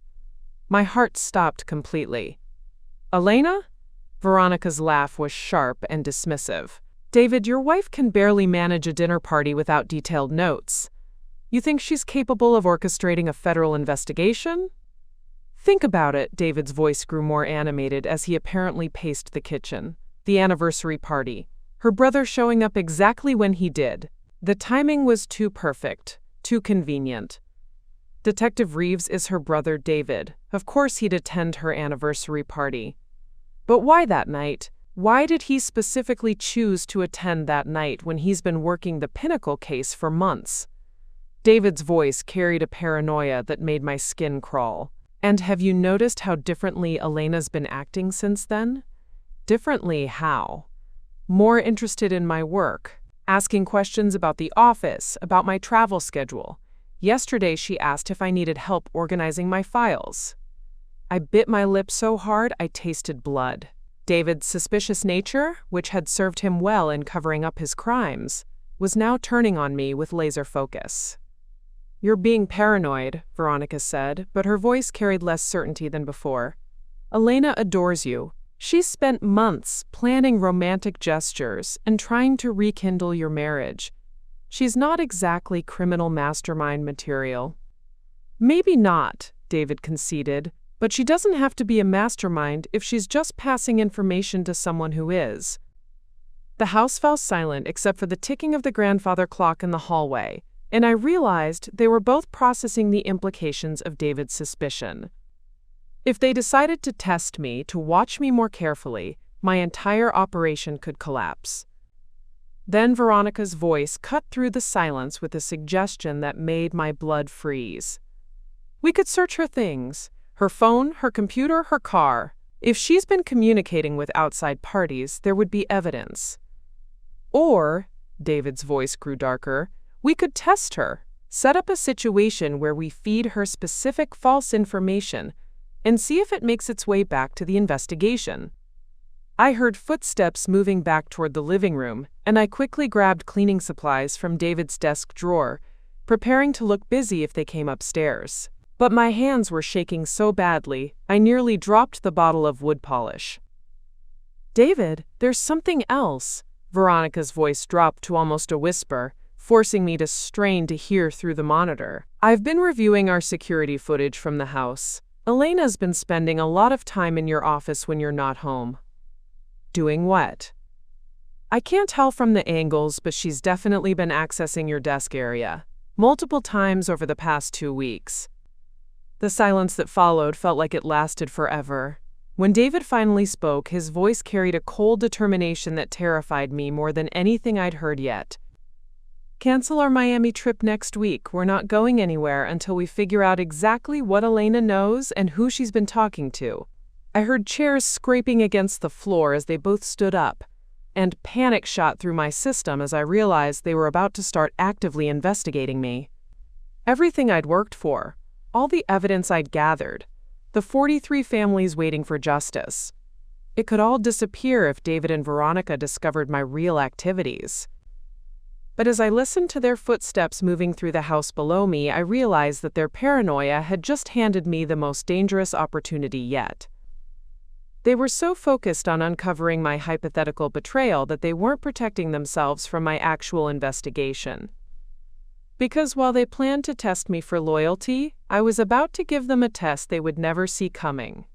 [SPEAKER 1] My heart stopped completely. "Elena?" Veronica's laugh was sharp and dismissive. "David, your wife can barely manage a dinner party without detailed notes. You think she's capable of orchestrating a federal investigation?" "Think about it." David's voice grew more animated as he apparently paced the kitchen. "The anniversary party. Her brother showing up exactly when he did. The timing was too perfect, too convenient. Detective Reeves is her brother David. Of course he'd attend her anniversary party. But why that night? Why did he specifically choose to attend that night when he's been working the Pinnacle case for months?" David's voice carried a paranoia that made my skin crawl. "And have you noticed how differently Elena's been acting since then?" "Differently how?" "More interested in my work, asking questions about the office, about my travel schedule. Yesterday she asked if I needed help organizing my files." I bit my lip so hard I tasted blood. David's suspicious nature, which had served him well in covering up his crimes, was now turning on me with laser focus. "You're being paranoid," Veronica said, but her voice carried less certainty than before. "Elena adores you. She's spent months planning romantic gestures and trying to rekindle your marriage. She's not exactly criminal mastermind material." "Maybe not," David conceded, "but she doesn't have to be a mastermind if she's just passing information to someone who is." The house fell silent except for the ticking of the grandfather clock in the hallway, and I realized they were both processing the implications of David's suspicion. If they decided to test me, to watch me more carefully, my entire operation could collapse. Then Veronica's voice cut through the silence with a suggestion that made my blood freeze. "We could search her things. Her phone, her computer, her car. If she's been communicating with outside parties, there would be evidence. Or," David's voice grew darker, "we could test her, set up a situation where we feed her specific false information and see if it makes its way back to the investigation." I heard footsteps moving back toward the living room, and I quickly grabbed cleaning supplies from David's desk drawer, preparing to look busy if they came upstairs. But my hands were shaking so badly, I nearly dropped the bottle of wood polish. "David, there's something else." Veronica's voice dropped to almost a whisper, forcing me to strain to hear through the monitor. "I've been reviewing our security footage from the house. Elena's been spending a lot of time in your office when you're not home." "Doing what?" "I can't tell from the angles, but she's definitely been accessing your desk area multiple times over the past 2 weeks." The silence that followed felt like it lasted forever. When David finally spoke, his voice carried a cold determination that terrified me more than anything I'd heard yet. "Cancel our Miami trip next week. We're not going anywhere until we figure out exactly what Elena knows and who she's been talking to." I heard chairs scraping against the floor as they both stood up, and panic shot through my system as I realized they were about to start actively investigating me. Everything I'd worked for, all the evidence I'd gathered, the 43 families waiting for justice. It could all disappear if David and Veronica discovered my real activities. But as I listened to their footsteps moving through the house below me, I realized that their paranoia had just handed me the most dangerous opportunity yet. They were so focused on uncovering my hypothetical betrayal that they weren't protecting themselves from my actual investigation. Because while they planned to test me for loyalty, I was about to give them a test they would never see coming.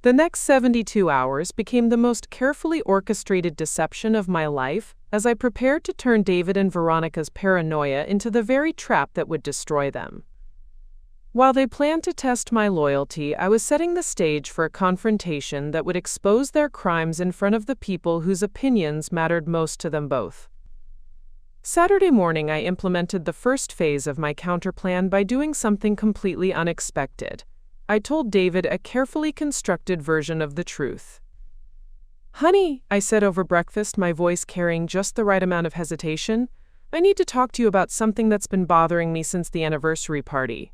[SPEAKER 1] The next 72 hours became the most carefully orchestrated deception of my life, as I prepared to turn David and Veronica's paranoia into the very trap that would destroy them. While they planned to test my loyalty, I was setting the stage for a confrontation that would expose their crimes in front of the people whose opinions mattered most to them both. Saturday morning, I implemented the first phase of my counterplan by doing something completely unexpected. I told David a carefully constructed version of the truth. "Honey," I said over breakfast, my voice carrying just the right amount of hesitation, "I need to talk to you about something that's been bothering me since the anniversary party."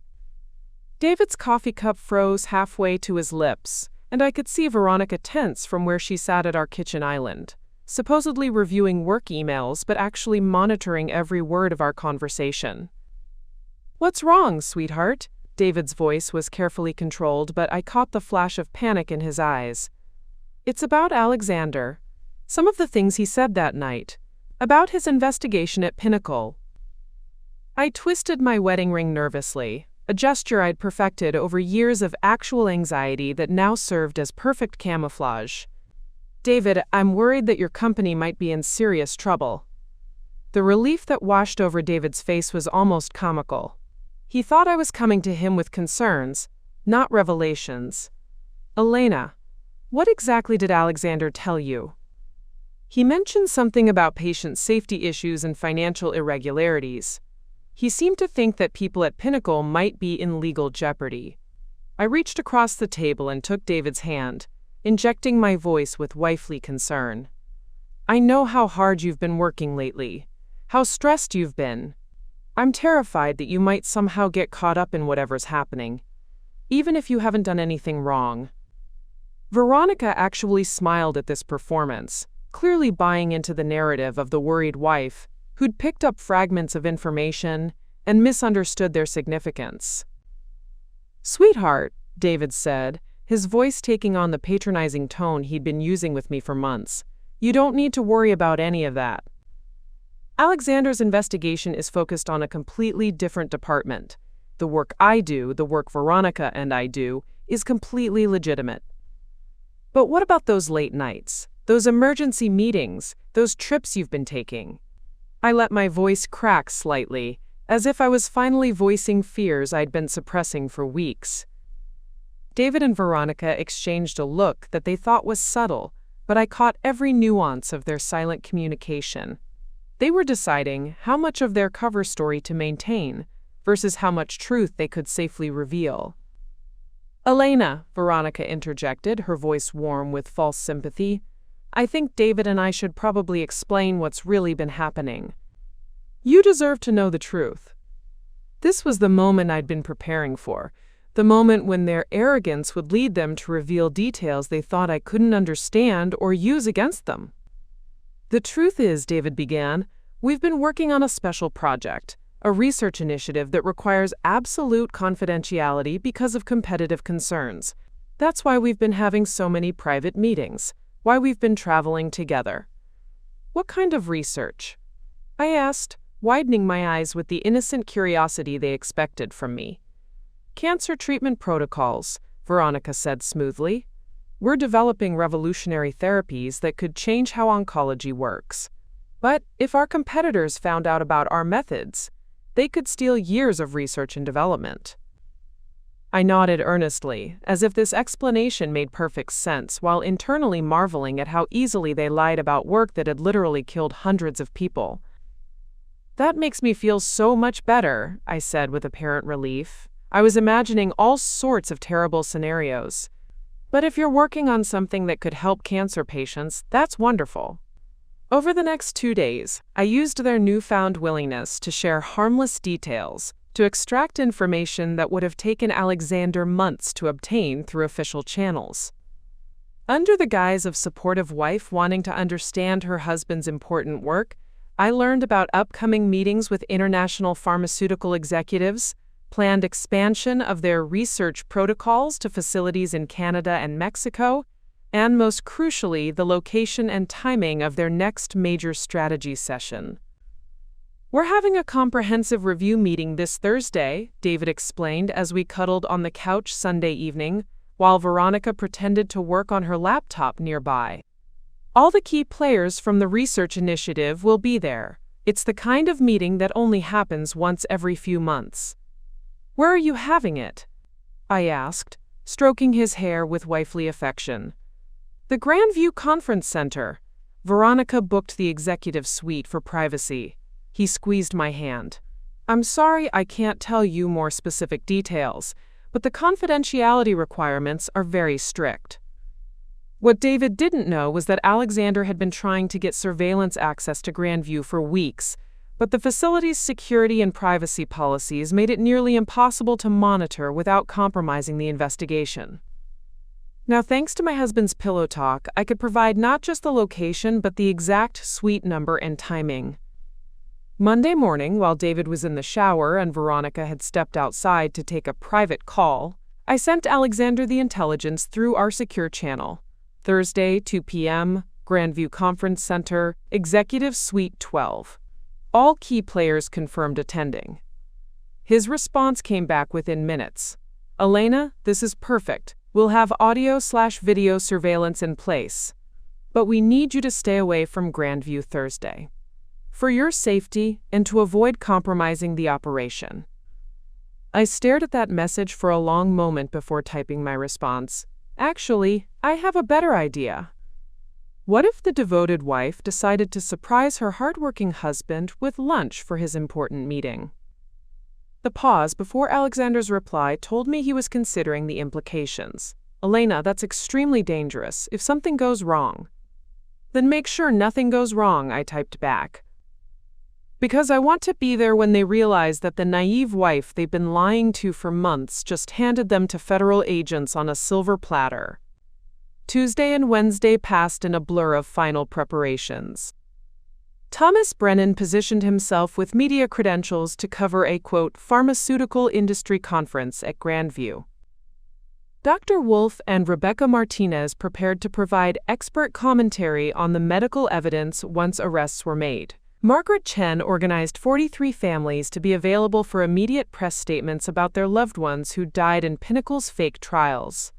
[SPEAKER 1] David's coffee cup froze halfway to his lips, and I could see Veronica tense from where she sat at our kitchen island, supposedly reviewing work emails but actually monitoring every word of our conversation. "What's wrong, sweetheart?" David's voice was carefully controlled, but I caught the flash of panic in his eyes. "It's about Alexander. Some of the things he said that night. About his investigation at Pinnacle." I twisted my wedding ring nervously, a gesture I'd perfected over years of actual anxiety that now served as perfect camouflage. "David, I'm worried that your company might be in serious trouble." The relief that washed over David's face was almost comical. He thought I was coming to him with concerns, not revelations. "Elena, what exactly did Alexander tell you?" "He mentioned something about patient safety issues and financial irregularities. He seemed to think that people at Pinnacle might be in legal jeopardy." I reached across the table and took David's hand, injecting my voice with wifely concern. "I know how hard you've been working lately, how stressed you've been. I'm terrified that you might somehow get caught up in whatever's happening, even if you haven't done anything wrong." Veronica actually smiled at this performance, clearly buying into the narrative of the worried wife who'd picked up fragments of information and misunderstood their significance. "Sweetheart," David said, his voice taking on the patronizing tone he'd been using with me for months, "you don't need to worry about any of that. Alexander's investigation is focused on a completely different department. The work I do, the work Veronica and I do, is completely legitimate. But what about those late nights, those emergency meetings, those trips you've been taking?" I let my voice crack slightly, as if I was finally voicing fears I'd been suppressing for weeks. David and Veronica exchanged a look that they thought was subtle, but I caught every nuance of their silent communication. They were deciding how much of their cover story to maintain versus how much truth they could safely reveal. "Elena," Veronica interjected, her voice warm with false sympathy, "I think David and I should probably explain what's really been happening. You deserve to know the truth." This was the moment I'd been preparing for, the moment when their arrogance would lead them to reveal details they thought I couldn't understand or use against them. "The truth is," David began, "we've been working on a special project, a research initiative that requires absolute confidentiality because of competitive concerns. That's why we've been having so many private meetings, why we've been traveling together." "What kind of research?" I asked, widening my eyes with the innocent curiosity they expected from me. "Cancer treatment protocols," Veronica said smoothly. "We're developing revolutionary therapies that could change how oncology works. But if our competitors found out about our methods, they could steal years of research and development." I nodded earnestly, as if this explanation made perfect sense, while internally marveling at how easily they lied about work that had literally killed hundreds of people. "That makes me feel so much better," I said with apparent relief. I was imagining all sorts of terrible scenarios. "But if you're working on something that could help cancer patients, that's wonderful." Over the next 2 days, I used their newfound willingness to share harmless details, to extract information that would have taken Alexander months to obtain through official channels. Under the guise of supportive wife wanting to understand her husband's important work, I learned about upcoming meetings with international pharmaceutical executives, planned expansion of their research protocols to facilities in Canada and Mexico, and most crucially, the location and timing of their next major strategy session. "We're having a comprehensive review meeting this Thursday," David explained as we cuddled on the couch Sunday evening, while Veronica pretended to work on her laptop nearby. All the key players from the research initiative will be there. It's the kind of meeting that only happens once every few months. Where are you having it? I asked, stroking his hair with wifely affection. The Grandview Conference Center. Veronica booked the executive suite for privacy. He squeezed my hand. I'm sorry I can't tell you more specific details, but the confidentiality requirements are very strict. What David didn't know was that Alexander had been trying to get surveillance access to Grandview for weeks, but the facility's security and privacy policies made it nearly impossible to monitor without compromising the investigation. Now, thanks to my husband's pillow talk, I could provide not just the location but the exact suite number and timing. Monday morning, while David was in the shower and Veronica had stepped outside to take a private call, I sent Alexander the intelligence through our secure channel. Thursday, 2 p.m., Grandview Conference Center, Executive Suite 12. All key players confirmed attending. His response came back within minutes. Elena, this is perfect. We'll have audio/video surveillance in place. But we need you to stay away from Grandview Thursday. For your safety and to avoid compromising the operation. I stared at that message for a long moment before typing my response. Actually, I have a better idea. What if the devoted wife decided to surprise her hardworking husband with lunch for his important meeting? The pause before Alexander's reply told me he was considering the implications. Elena, that's extremely dangerous. If something goes wrong, then make sure nothing goes wrong, I typed back. Because I want to be there when they realize that the naive wife they've been lying to for months just handed them to federal agents on a silver platter. Tuesday and Wednesday passed in a blur of final preparations. Thomas Brennan positioned himself with media credentials to cover a, quote, pharmaceutical industry conference at Grandview. Dr. Wolf and Rebecca Martinez prepared to provide expert commentary on the medical evidence once arrests were made. Margaret Chen organized 43 families to be available for immediate press statements about their loved ones who died in Pinnacle's fake trials.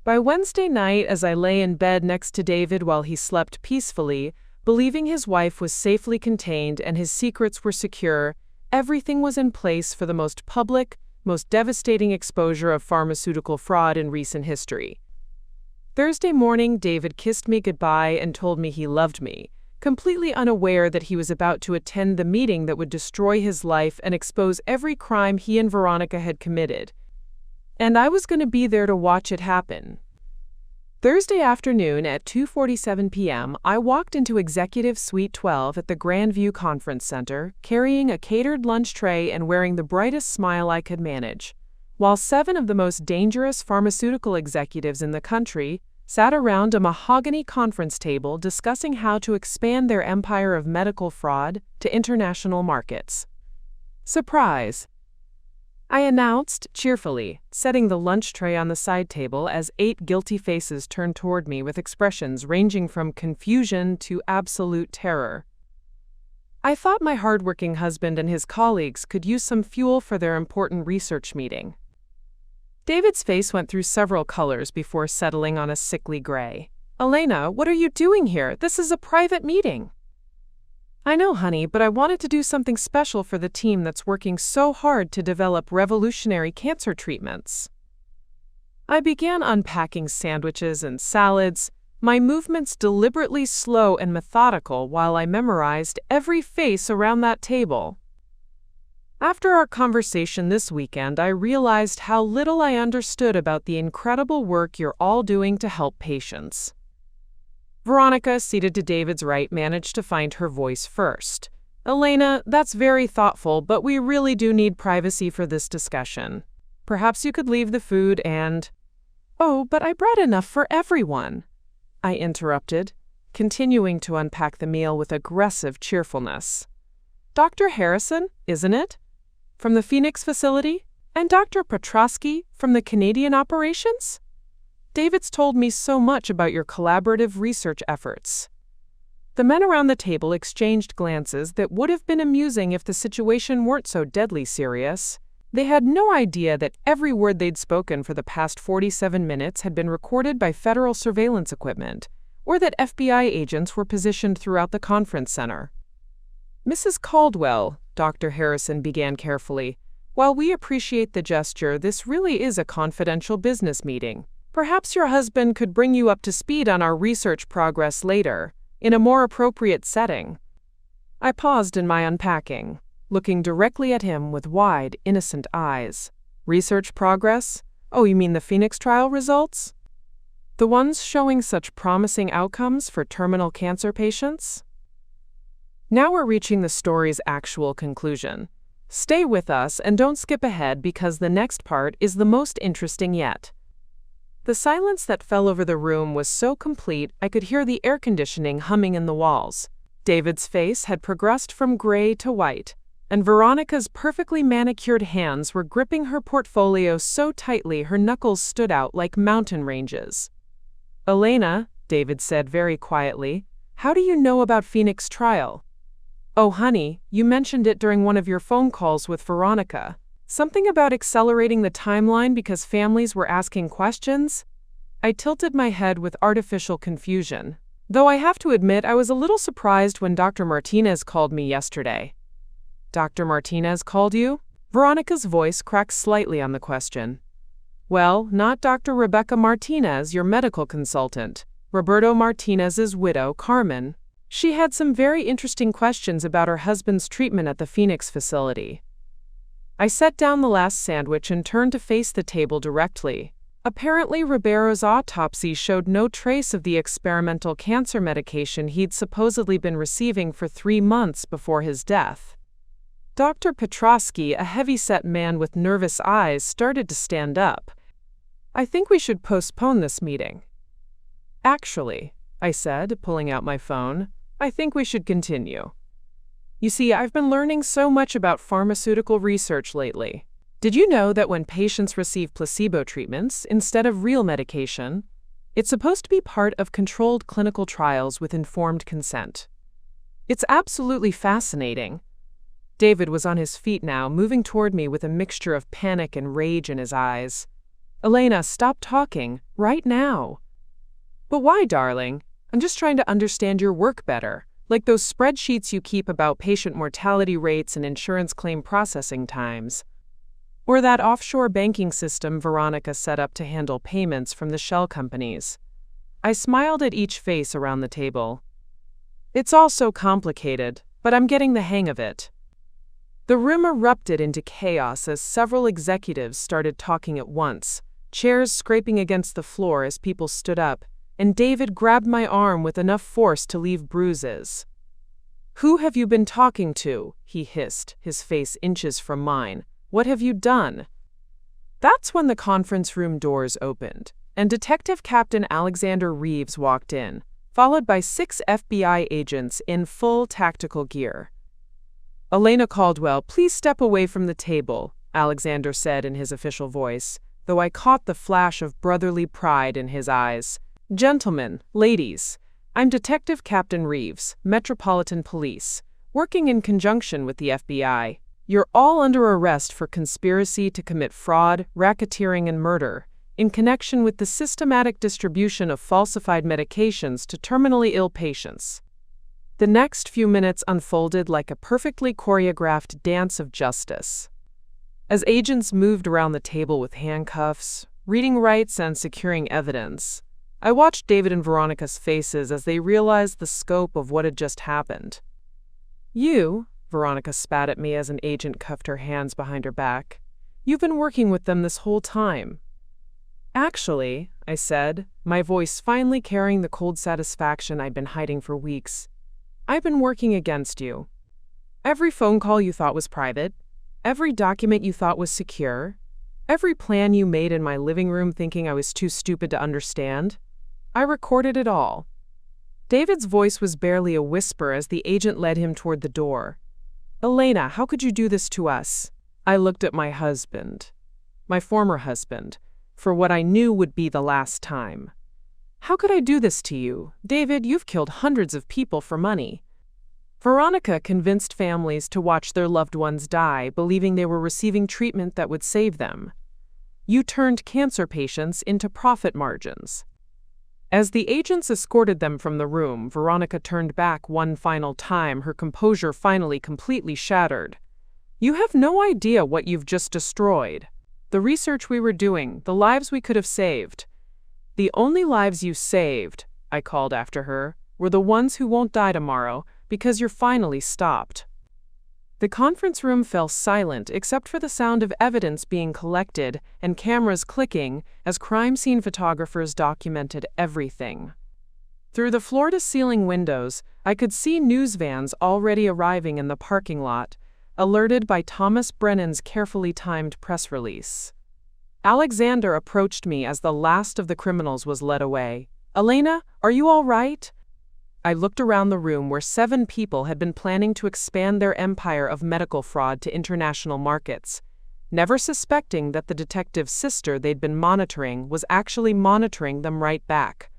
[SPEAKER 1] By Wednesday night, as I lay in bed next to David while he slept peacefully, believing his wife was safely contained and his secrets were secure, everything was in place for the most public, most devastating exposure of pharmaceutical fraud in recent history. Thursday morning, David kissed me goodbye and told me he loved me, completely unaware that he was about to attend the meeting that would destroy his life and expose every crime he and Veronica had committed. And I was going to be there to watch it happen. Thursday afternoon at 2:47 p.m., I walked into Executive Suite 12 at the Grandview Conference Center, carrying a catered lunch tray and wearing the brightest smile I could manage, while 7 of the most dangerous pharmaceutical executives in the country sat around a mahogany conference table discussing how to expand their empire of medical fraud to international markets. Surprise! I announced cheerfully, setting the lunch tray on the side table as 8 guilty faces turned toward me with expressions ranging from confusion to absolute terror. I thought my hardworking husband and his colleagues could use some fuel for their important research meeting. David's face went through several colors before settling on a sickly gray. Elena, what are you doing here? This is a private meeting. I know, honey, but I wanted to do something special for the team that's working so hard to develop revolutionary cancer treatments. I began unpacking sandwiches and salads, my movements deliberately slow and methodical while I memorized every face around that table. After our conversation this weekend, I realized how little I understood about the incredible work you're all doing to help patients. Veronica, seated to David's right, managed to find her voice first. Elena, that's very thoughtful, but we really do need privacy for this discussion. Perhaps you could leave the food and... Oh, but I brought enough for everyone, I interrupted, continuing to unpack the meal with aggressive cheerfulness. Dr. Harrison, isn't it? From the Phoenix facility? And Dr. Petrosky from the Canadian operations? David's told me so much about your collaborative research efforts. The men around the table exchanged glances that would have been amusing if the situation weren't so deadly serious. They had no idea that every word they'd spoken for the past 47 minutes had been recorded by federal surveillance equipment, or that FBI agents were positioned throughout the conference center. Mrs. Caldwell, Dr. Harrison began carefully, while we appreciate the gesture, this really is a confidential business meeting. Perhaps your husband could bring you up to speed on our research progress later, in a more appropriate setting. I paused in my unpacking, looking directly at him with wide, innocent eyes. Research progress? Oh, you mean the Phoenix trial results? The ones showing such promising outcomes for terminal cancer patients? Now we're reaching the story's actual conclusion. Stay with us and don't skip ahead because the next part is the most interesting yet. The silence that fell over the room was so complete I could hear the air conditioning humming in the walls. David's face had progressed from gray to white, and Veronica's perfectly manicured hands were gripping her portfolio so tightly her knuckles stood out like mountain ranges. "Elena," David said very quietly, "how do you know about Phoenix trial?" "Oh, honey, you mentioned it during one of your phone calls with Veronica. Something about accelerating the timeline because families were asking questions?" I tilted my head with artificial confusion, though I have to admit I was a little surprised when Dr. Martinez called me yesterday. "Dr. Martinez called you?" Veronica's voice cracked slightly on the question. "Well, not Dr. Rebecca Martinez, your medical consultant. Roberto Martinez's widow, Carmen. She had some very interesting questions about her husband's treatment at the Phoenix facility." I set down the last sandwich and turned to face the table directly. Apparently, Ribeiro's autopsy showed no trace of the experimental cancer medication he'd supposedly been receiving for 3 months before his death. Dr. Petrosky, a heavy-set man with nervous eyes, started to stand up. "I think we should postpone this meeting." "Actually," I said, pulling out my phone, "I think we should continue. You see, I've been learning so much about pharmaceutical research lately. Did you know that when patients receive placebo treatments instead of real medication, it's supposed to be part of controlled clinical trials with informed consent? It's absolutely fascinating." David was on his feet now, moving toward me with a mixture of panic and rage in his eyes. "Elena, stop talking, right now." "But why, darling? I'm just trying to understand your work better, like those spreadsheets you keep about patient mortality rates and insurance claim processing times. Or that offshore banking system Veronica set up to handle payments from the shell companies." I smiled at each face around the table. "It's all so complicated, but I'm getting the hang of it." The room erupted into chaos as several executives started talking at once, chairs scraping against the floor as people stood up, and David grabbed my arm with enough force to leave bruises. "Who have you been talking to?" he hissed, his face inches from mine. "What have you done?" That's when the conference room doors opened, and Detective Captain Alexander Reeves walked in, followed by 6 FBI agents in full tactical gear. "Elena Caldwell, please step away from the table," Alexander said in his official voice, though I caught the flash of brotherly pride in his eyes. "Gentlemen, ladies, I'm Detective Captain Reeves, Metropolitan Police, working in conjunction with the FBI. You're all under arrest for conspiracy to commit fraud, racketeering, and murder in connection with the systematic distribution of falsified medications to terminally ill patients." The next few minutes unfolded like a perfectly choreographed dance of justice. As agents moved around the table with handcuffs, reading rights, and securing evidence, I watched David and Veronica's faces as they realized the scope of what had just happened. "You," Veronica spat at me as an agent cuffed her hands behind her back, "you've been working with them this whole time." "Actually," I said, my voice finally carrying the cold satisfaction I'd been hiding for weeks, "I've been working against you. Every phone call you thought was private, every document you thought was secure, every plan you made in my living room thinking I was too stupid to understand, I recorded it all." David's voice was barely a whisper as the agent led him toward the door. "Elena, how could you do this to us?" I looked at my husband, my former husband, for what I knew would be the last time. "How could I do this to you? David, you've killed hundreds of people for money." Veronica convinced families to watch their loved ones die, believing they were receiving treatment that would save them. You turned cancer patients into profit margins. As the agents escorted them from the room, Veronica turned back one final time, her composure finally completely shattered. "You have no idea what you've just destroyed. The research we were doing, the lives we could have saved." "The only lives you saved," I called after her, "were the ones who won't die tomorrow because you're finally stopped." The conference room fell silent except for the sound of evidence being collected and cameras clicking as crime scene photographers documented everything. Through the floor-to-ceiling windows, I could see news vans already arriving in the parking lot, alerted by Thomas Brennan's carefully timed press release. Alexander approached me as the last of the criminals was led away. "Elena, are you all right?" I looked around the room where 7 people had been planning to expand their empire of medical fraud to international markets, never suspecting that the detective's sister they'd been monitoring was actually monitoring them right back.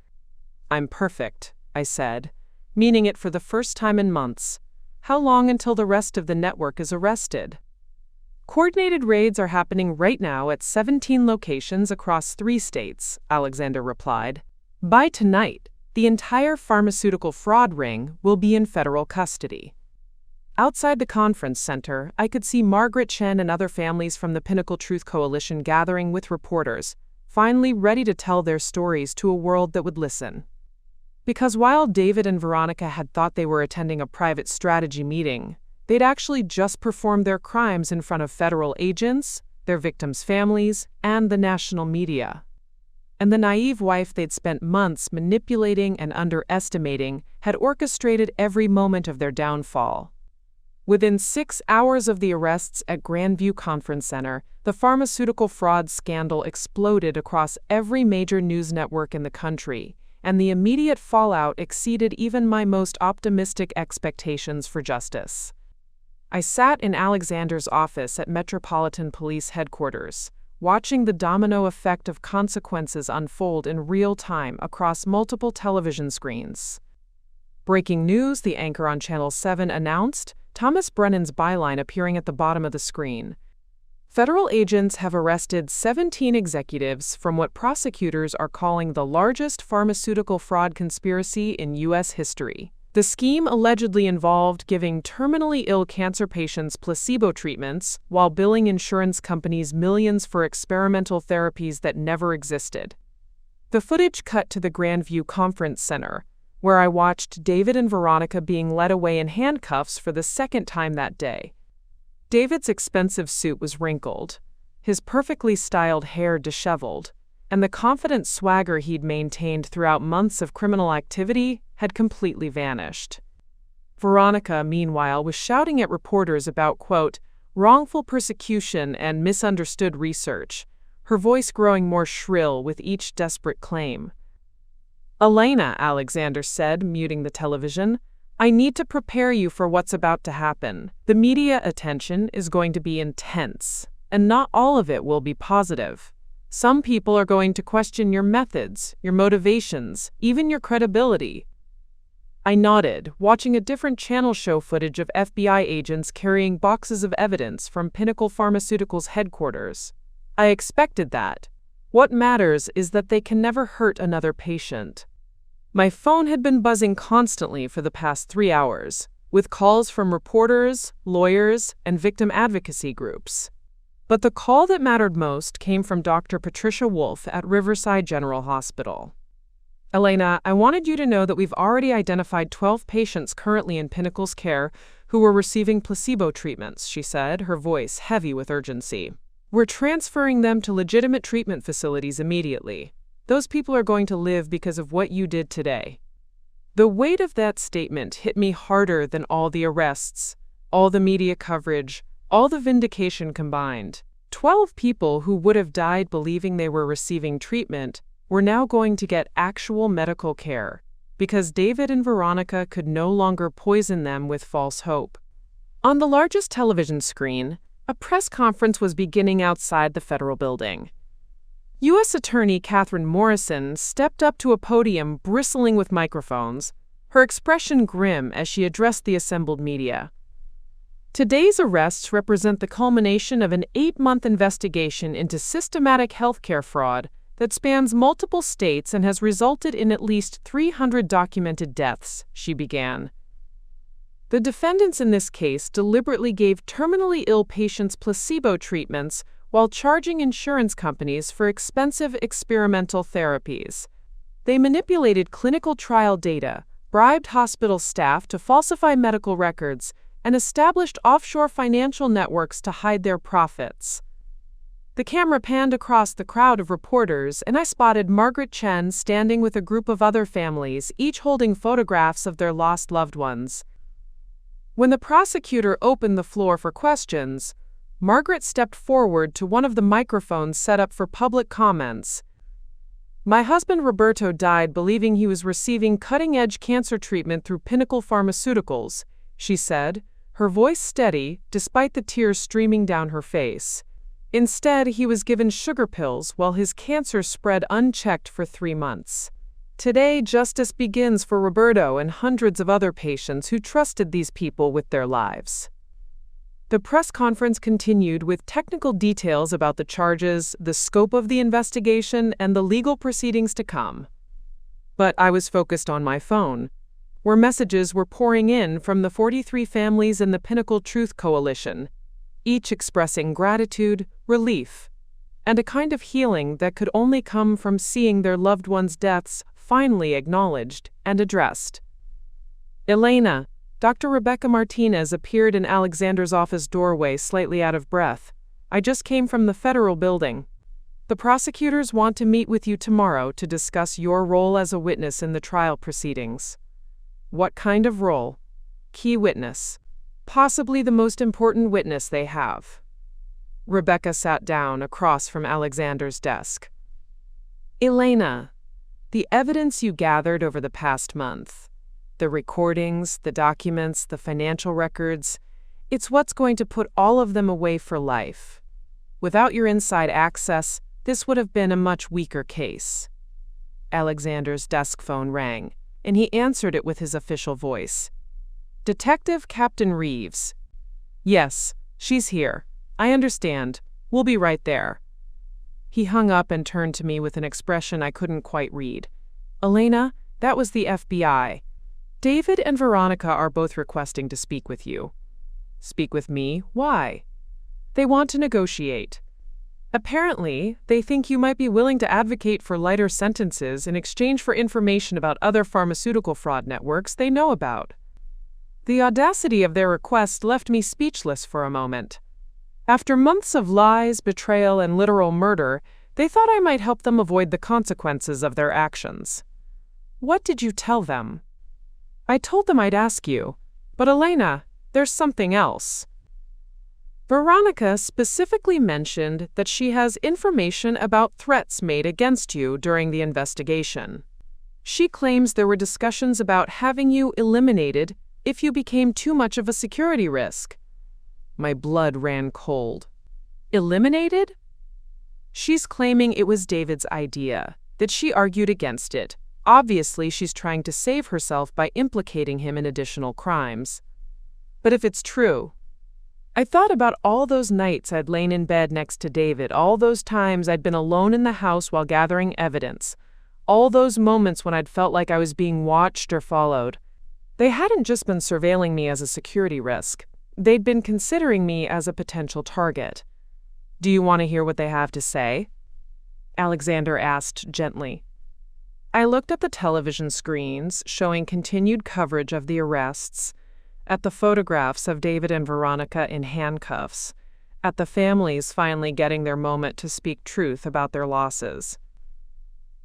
[SPEAKER 1] "I'm perfect," I said, meaning it for the first time in months. "How long until the rest of the network is arrested?" "Coordinated raids are happening right now at 17 locations across 3 states, Alexander replied. "By tonight, the entire pharmaceutical fraud ring will be in federal custody." Outside the conference center, I could see Margaret Chen and other families from the Pinnacle Truth Coalition gathering with reporters, finally ready to tell their stories to a world that would listen. Because while David and Veronica had thought they were attending a private strategy meeting, they'd actually just performed their crimes in front of federal agents, their victims' families, and the national media. And the naive wife they'd spent months manipulating and underestimating had orchestrated every moment of their downfall. Within 6 hours of the arrests at Grandview Conference Center, the pharmaceutical fraud scandal exploded across every major news network in the country, and the immediate fallout exceeded even my most optimistic expectations for justice. I sat in Alexander's office at Metropolitan Police Headquarters, watching the domino effect of consequences unfold in real time across multiple television screens. "Breaking news," the anchor on Channel 7 announced, Thomas Brennan's byline appearing at the bottom of the screen. "Federal agents have arrested 17 executives from what prosecutors are calling the largest pharmaceutical fraud conspiracy in U.S. history. The scheme allegedly involved giving terminally ill cancer patients placebo treatments while billing insurance companies millions for experimental therapies that never existed." The footage cut to the Grandview Conference Center, where I watched David and Veronica being led away in handcuffs for the second time that day. David's expensive suit was wrinkled, his perfectly styled hair disheveled, and the confident swagger he'd maintained throughout months of criminal activity had completely vanished. Veronica, meanwhile, was shouting at reporters about, quote, "wrongful persecution and misunderstood research," her voice growing more shrill with each desperate claim. "Elena," Alexander said, muting the television, "I need to prepare you for what's about to happen. The media attention is going to be intense, and not all of it will be positive. Some people are going to question your methods, your motivations, even your credibility." I nodded, watching a different channel show footage of FBI agents carrying boxes of evidence from Pinnacle Pharmaceuticals headquarters. I expected that. What matters is that they can never hurt another patient. My phone had been buzzing constantly for the past 3 hours, with calls from reporters, lawyers, and victim advocacy groups. But the call that mattered most came from Dr. Patricia Wolf at Riverside General Hospital. "Elena, I wanted you to know that we've already identified 12 patients currently in Pinnacle's care who were receiving placebo treatments," she said, her voice heavy with urgency. "We're transferring them to legitimate treatment facilities immediately. Those people are going to live because of what you did today." The weight of that statement hit me harder than all the arrests, all the media coverage, all the vindication combined. 12 people who would have died believing they were receiving treatment were now going to get actual medical care, because David and Veronica could no longer poison them with false hope. On the largest television screen, a press conference was beginning outside the federal building. U.S. Attorney Catherine Morrison stepped up to a podium bristling with microphones, her expression grim as she addressed the assembled media. "Today's arrests represent the culmination of an 8-month investigation into systematic healthcare fraud that spans multiple states and has resulted in at least 300 documented deaths, she began. The defendants in this case deliberately gave terminally ill patients placebo treatments while charging insurance companies for expensive experimental therapies. They manipulated clinical trial data, bribed hospital staff to falsify medical records, and established offshore financial networks to hide their profits. The camera panned across the crowd of reporters, and I spotted Margaret Chen standing with a group of other families, each holding photographs of their lost loved ones. When the prosecutor opened the floor for questions, Margaret stepped forward to one of the microphones set up for public comments. "My husband Roberto died believing he was receiving cutting-edge cancer treatment through Pinnacle Pharmaceuticals," she said, her voice steady despite the tears streaming down her face. "Instead, he was given sugar pills while his cancer spread unchecked for 3 months. Today, justice begins for Roberto and hundreds of other patients who trusted these people with their lives." The press conference continued with technical details about the charges, the scope of the investigation, and the legal proceedings to come. But I was focused on my phone, where messages were pouring in from the 43 families in the Pinnacle Truth Coalition, each expressing gratitude, relief, and a kind of healing that could only come from seeing their loved ones' deaths finally acknowledged and addressed. "Elena," Dr. Rebecca Martinez appeared in Alexander's office doorway, slightly out of breath. "I just came from the federal building. The prosecutors want to meet with you tomorrow to discuss your role as a witness in the trial proceedings." "What kind of role?" "Key witness. Possibly the most important witness they have." Rebecca sat down across from Alexander's desk. "Elena, the evidence you gathered over the past month, the recordings, the documents, the financial records, it's what's going to put all of them away for life. Without your inside access, this would have been a much weaker case." Alexander's desk phone rang, and he answered it with his official voice. "Detective Captain Reeves." "Yes, she's here. I understand. We'll be right there." He hung up and turned to me with an expression I couldn't quite read. "Elena, that was the FBI. David and Veronica are both requesting to speak with you." "Speak with me? Why?" "They want to negotiate. Apparently, they think you might be willing to advocate for lighter sentences in exchange for information about other pharmaceutical fraud networks they know about." The audacity of their request left me speechless for a moment. After months of lies, betrayal, and literal murder, they thought I might help them avoid the consequences of their actions. "What did you tell them?" "I told them I'd ask you. But Elena, there's something else." Veronica specifically mentioned that she has information about threats made against you during the investigation. She claims there were discussions about having you eliminated if you became too much of a security risk. My blood ran cold. Eliminated? She's claiming it was David's idea, that she argued against it. Obviously, she's trying to save herself by implicating him in additional crimes. But if it's true, I thought about all those nights I'd lain in bed next to David, all those times I'd been alone in the house while gathering evidence, all those moments when I'd felt like I was being watched or followed. They hadn't just been surveilling me as a security risk. They'd been considering me as a potential target. "Do you want to hear what they have to say?" Alexander asked gently. I looked at the television screens showing continued coverage of the arrests, at the photographs of David and Veronica in handcuffs, at the families finally getting their moment to speak truth about their losses.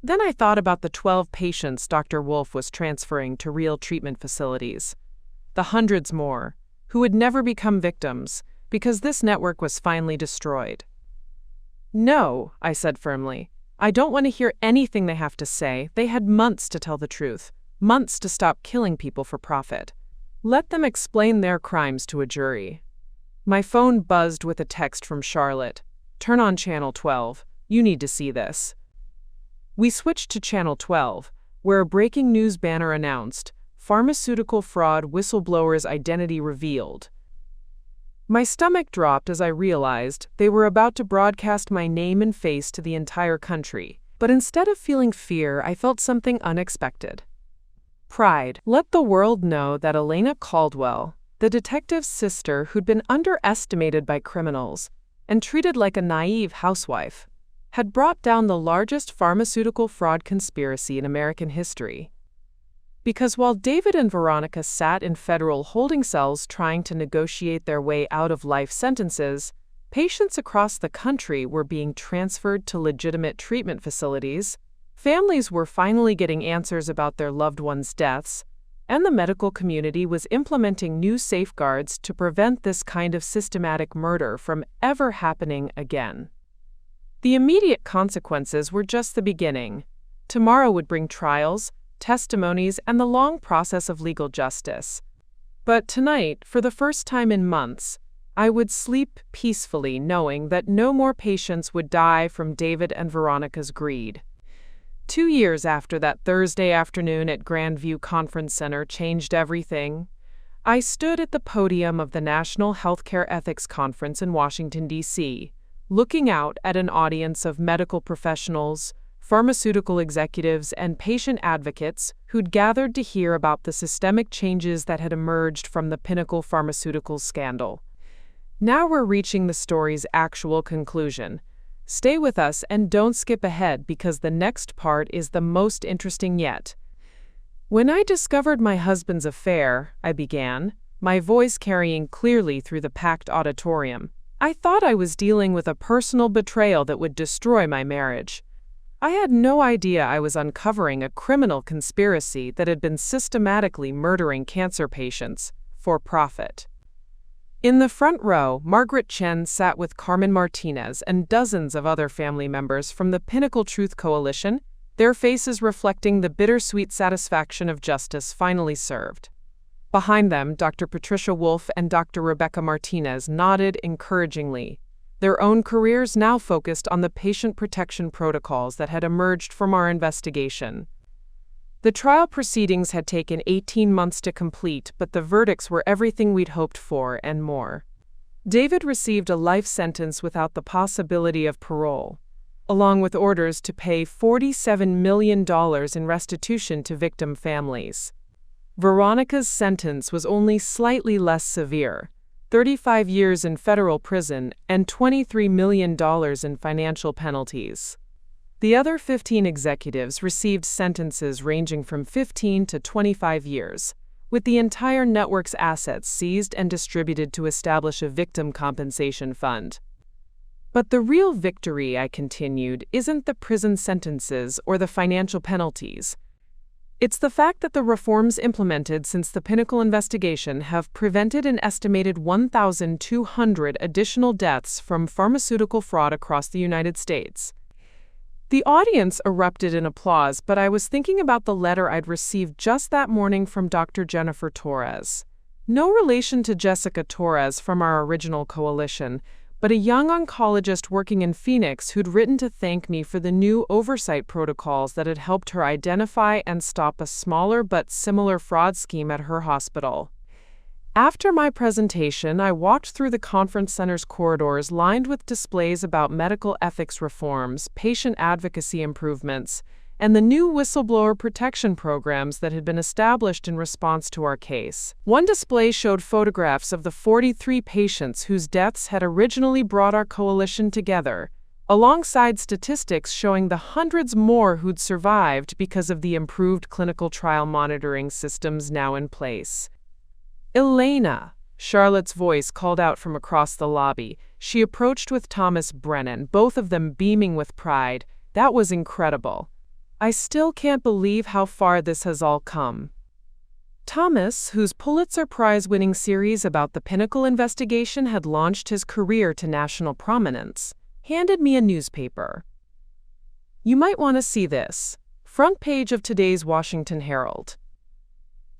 [SPEAKER 1] Then I thought about the 12 patients Dr. Wolf was transferring to real treatment facilities, the hundreds more, who would never become victims because this network was finally destroyed. "No," I said firmly. "I don't want to hear anything they have to say. They had months to tell the truth, months to stop killing people for profit. Let them explain their crimes to a jury." My phone buzzed with a text from Charlotte. "Turn on Channel 12. You need to see this." We switched to Channel 12, where a breaking news banner announced, "Pharmaceutical fraud whistleblower's identity revealed." My stomach dropped as I realized they were about to broadcast my name and face to the entire country. But instead of feeling fear, I felt something unexpected. Pride. Let the world know that Elena Caldwell, the detective's sister who'd been underestimated by criminals and treated like a naive housewife, had brought down the largest pharmaceutical fraud conspiracy in American history. Because while David and Veronica sat in federal holding cells trying to negotiate their way out of life sentences, patients across the country were being transferred to legitimate treatment facilities, families were finally getting answers about their loved ones' deaths, and the medical community was implementing new safeguards to prevent this kind of systematic murder from ever happening again. The immediate consequences were just the beginning. Tomorrow would bring trials, testimonies, and the long process of legal justice. But tonight, for the first time in months, I would sleep peacefully knowing that no more patients would die from David and Veronica's greed. 2 years after that Thursday afternoon at Grandview Conference Center changed everything, I stood at the podium of the National Healthcare Ethics Conference in Washington, D.C., looking out at an audience of medical professionals, pharmaceutical executives, and patient advocates who'd gathered to hear about the systemic changes that had emerged from the Pinnacle Pharmaceuticals scandal. Now we're reaching the story's actual conclusion. Stay with us and don't skip ahead because the next part is the most interesting yet. When I discovered my husband's affair, I began, my voice carrying clearly through the packed auditorium, I thought I was dealing with a personal betrayal that would destroy my marriage. I had no idea I was uncovering a criminal conspiracy that had been systematically murdering cancer patients for profit. In the front row, Margaret Chen sat with Carmen Martinez and dozens of other family members from the Pinnacle Truth Coalition, their faces reflecting the bittersweet satisfaction of justice finally served. Behind them, Dr. Patricia Wolfe and Dr. Rebecca Martinez nodded encouragingly, their own careers now focused on the patient protection protocols that had emerged from our investigation. The trial proceedings had taken 18 months to complete, but the verdicts were everything we'd hoped for and more. David received a life sentence without the possibility of parole, along with orders to pay $47 million in restitution to victim families. Veronica's sentence was only slightly less severe, 35 years in federal prison and $23 million in financial penalties. The other 15 executives received sentences ranging from 15 to 25 years, with the entire network's assets seized and distributed to establish a victim compensation fund. But the real victory, I continued, isn't the prison sentences or the financial penalties. It's the fact that the reforms implemented since the Pinnacle investigation have prevented an estimated 1,200 additional deaths from pharmaceutical fraud across the United States. The audience erupted in applause, but I was thinking about the letter I'd received just that morning from Dr. Jennifer Torres. No relation to Jessica Torres from our original coalition, but a young oncologist working in Phoenix who'd written to thank me for the new oversight protocols that had helped her identify and stop a smaller but similar fraud scheme at her hospital. After my presentation, I walked through the conference center's corridors lined with displays about medical ethics reforms, patient advocacy improvements, and the new whistleblower protection programs that had been established in response to our case. One display showed photographs of the 43 patients whose deaths had originally brought our coalition together, alongside statistics showing the hundreds more who'd survived because of the improved clinical trial monitoring systems now in place. "Elena," Charlotte's voice called out from across the lobby. She approached with Thomas Brennan, both of them beaming with pride. That was incredible. I still can't believe how far this has all come. Thomas, whose Pulitzer Prize-winning series about the Pinnacle investigation had launched his career to national prominence, handed me a newspaper. "You might want to see this." Front page of today's Washington Herald.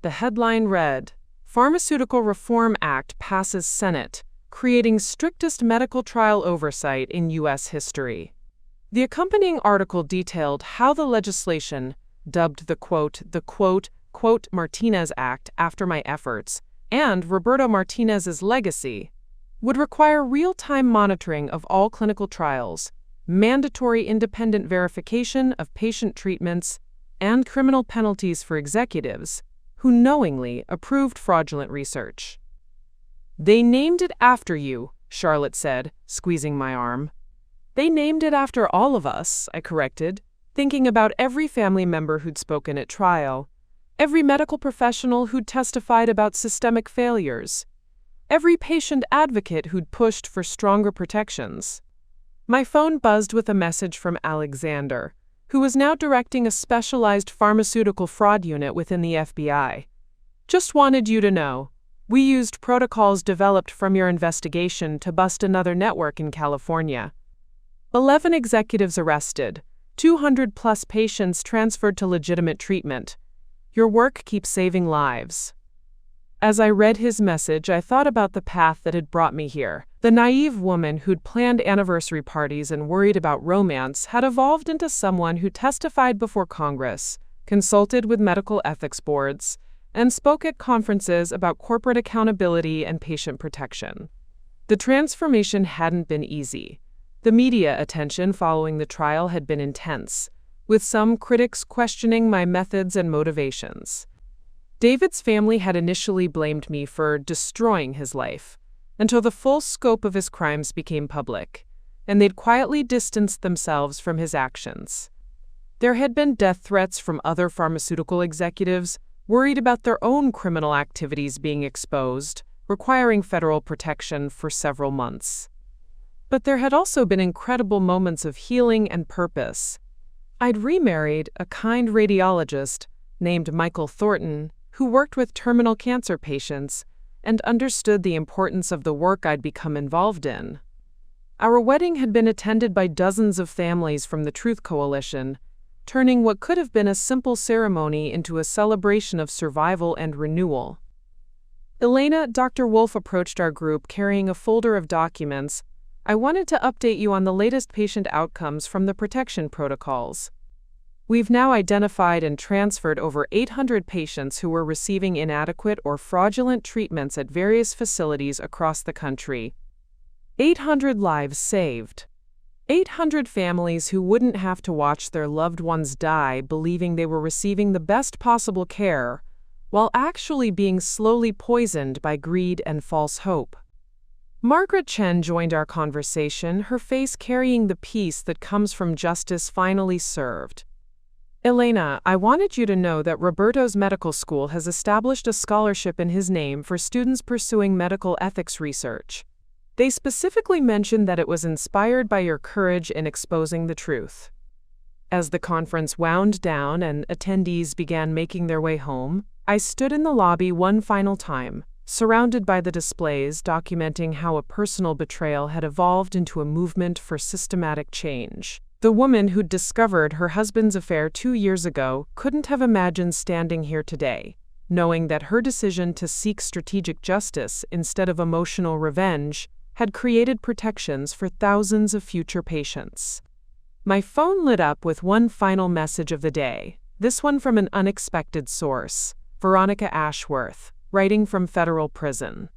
[SPEAKER 1] The headline read, "Pharmaceutical Reform Act passes Senate, creating strictest medical trial oversight in U.S. history." The accompanying article detailed how the legislation, dubbed the Martinez Act after my efforts, and Roberto Martinez's legacy, would require real-time monitoring of all clinical trials, mandatory independent verification of patient treatments, and criminal penalties for executives who knowingly approved fraudulent research. "They named it after you," Charlotte said, squeezing my arm. "They named it after all of us," I corrected, thinking about every family member who'd spoken at trial, every medical professional who'd testified about systemic failures, every patient advocate who'd pushed for stronger protections. My phone buzzed with a message from Alexander, who was now directing a specialized pharmaceutical fraud unit within the FBI. "Just wanted you to know, we used protocols developed from your investigation to bust another network in California. 11 executives arrested, 200+ patients transferred to legitimate treatment. Your work keeps saving lives." As I read his message, I thought about the path that had brought me here. The naive woman who'd planned anniversary parties and worried about romance had evolved into someone who testified before Congress, consulted with medical ethics boards, and spoke at conferences about corporate accountability and patient protection. The transformation hadn't been easy. The media attention following the trial had been intense, with some critics questioning my methods and motivations. David's family had initially blamed me for destroying his life, until the full scope of his crimes became public, and they'd quietly distanced themselves from his actions. There had been death threats from other pharmaceutical executives, worried about their own criminal activities being exposed, requiring federal protection for several months. But there had also been incredible moments of healing and purpose. I'd remarried a kind radiologist named Michael Thornton, who worked with terminal cancer patients and understood the importance of the work I'd become involved in. Our wedding had been attended by dozens of families from the Truth Coalition, turning what could have been a simple ceremony into a celebration of survival and renewal. Elena, Dr. Wolf approached our group carrying a folder of documents. "I wanted to update you on the latest patient outcomes from the protection protocols. We've now identified and transferred over 800 patients who were receiving inadequate or fraudulent treatments at various facilities across the country. 800 lives saved. 800 families who wouldn't have to watch their loved ones die believing they were receiving the best possible care, while actually being slowly poisoned by greed and false hope." Margaret Chen joined our conversation, her face carrying the peace that comes from justice finally served. "Elena, I wanted you to know that Roberto's medical school has established a scholarship in his name for students pursuing medical ethics research. They specifically mentioned that it was inspired by your courage in exposing the truth." As the conference wound down and attendees began making their way home, I stood in the lobby one final time, surrounded by the displays documenting how a personal betrayal had evolved into a movement for systematic change. The woman who'd discovered her husband's affair 2 years ago couldn't have imagined standing here today, knowing that her decision to seek strategic justice instead of emotional revenge had created protections for thousands of future patients. My phone lit up with one final message of the day, this one from an unexpected source, Veronica Ashworth, writing from federal prison.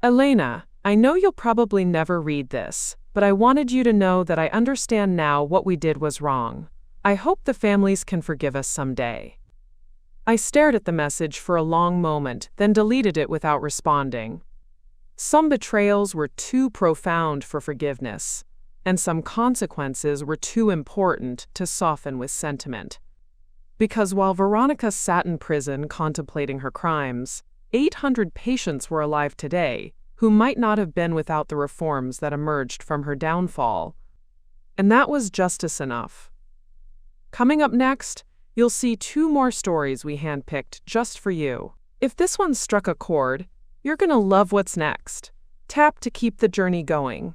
[SPEAKER 1] "Elena, I know you'll probably never read this, but I wanted you to know that I understand now what we did was wrong. I hope the families can forgive us someday." I stared at the message for a long moment, then deleted it without responding. Some betrayals were too profound for forgiveness, and some consequences were too important to soften with sentiment. Because while Veronica sat in prison contemplating her crimes, 800 patients were alive today who might not have been without the reforms that emerged from her downfall. And that was justice enough. Coming up next, you'll see 2 more stories we handpicked just for you. If this one struck a chord, you're gonna love what's next. Tap to keep the journey going.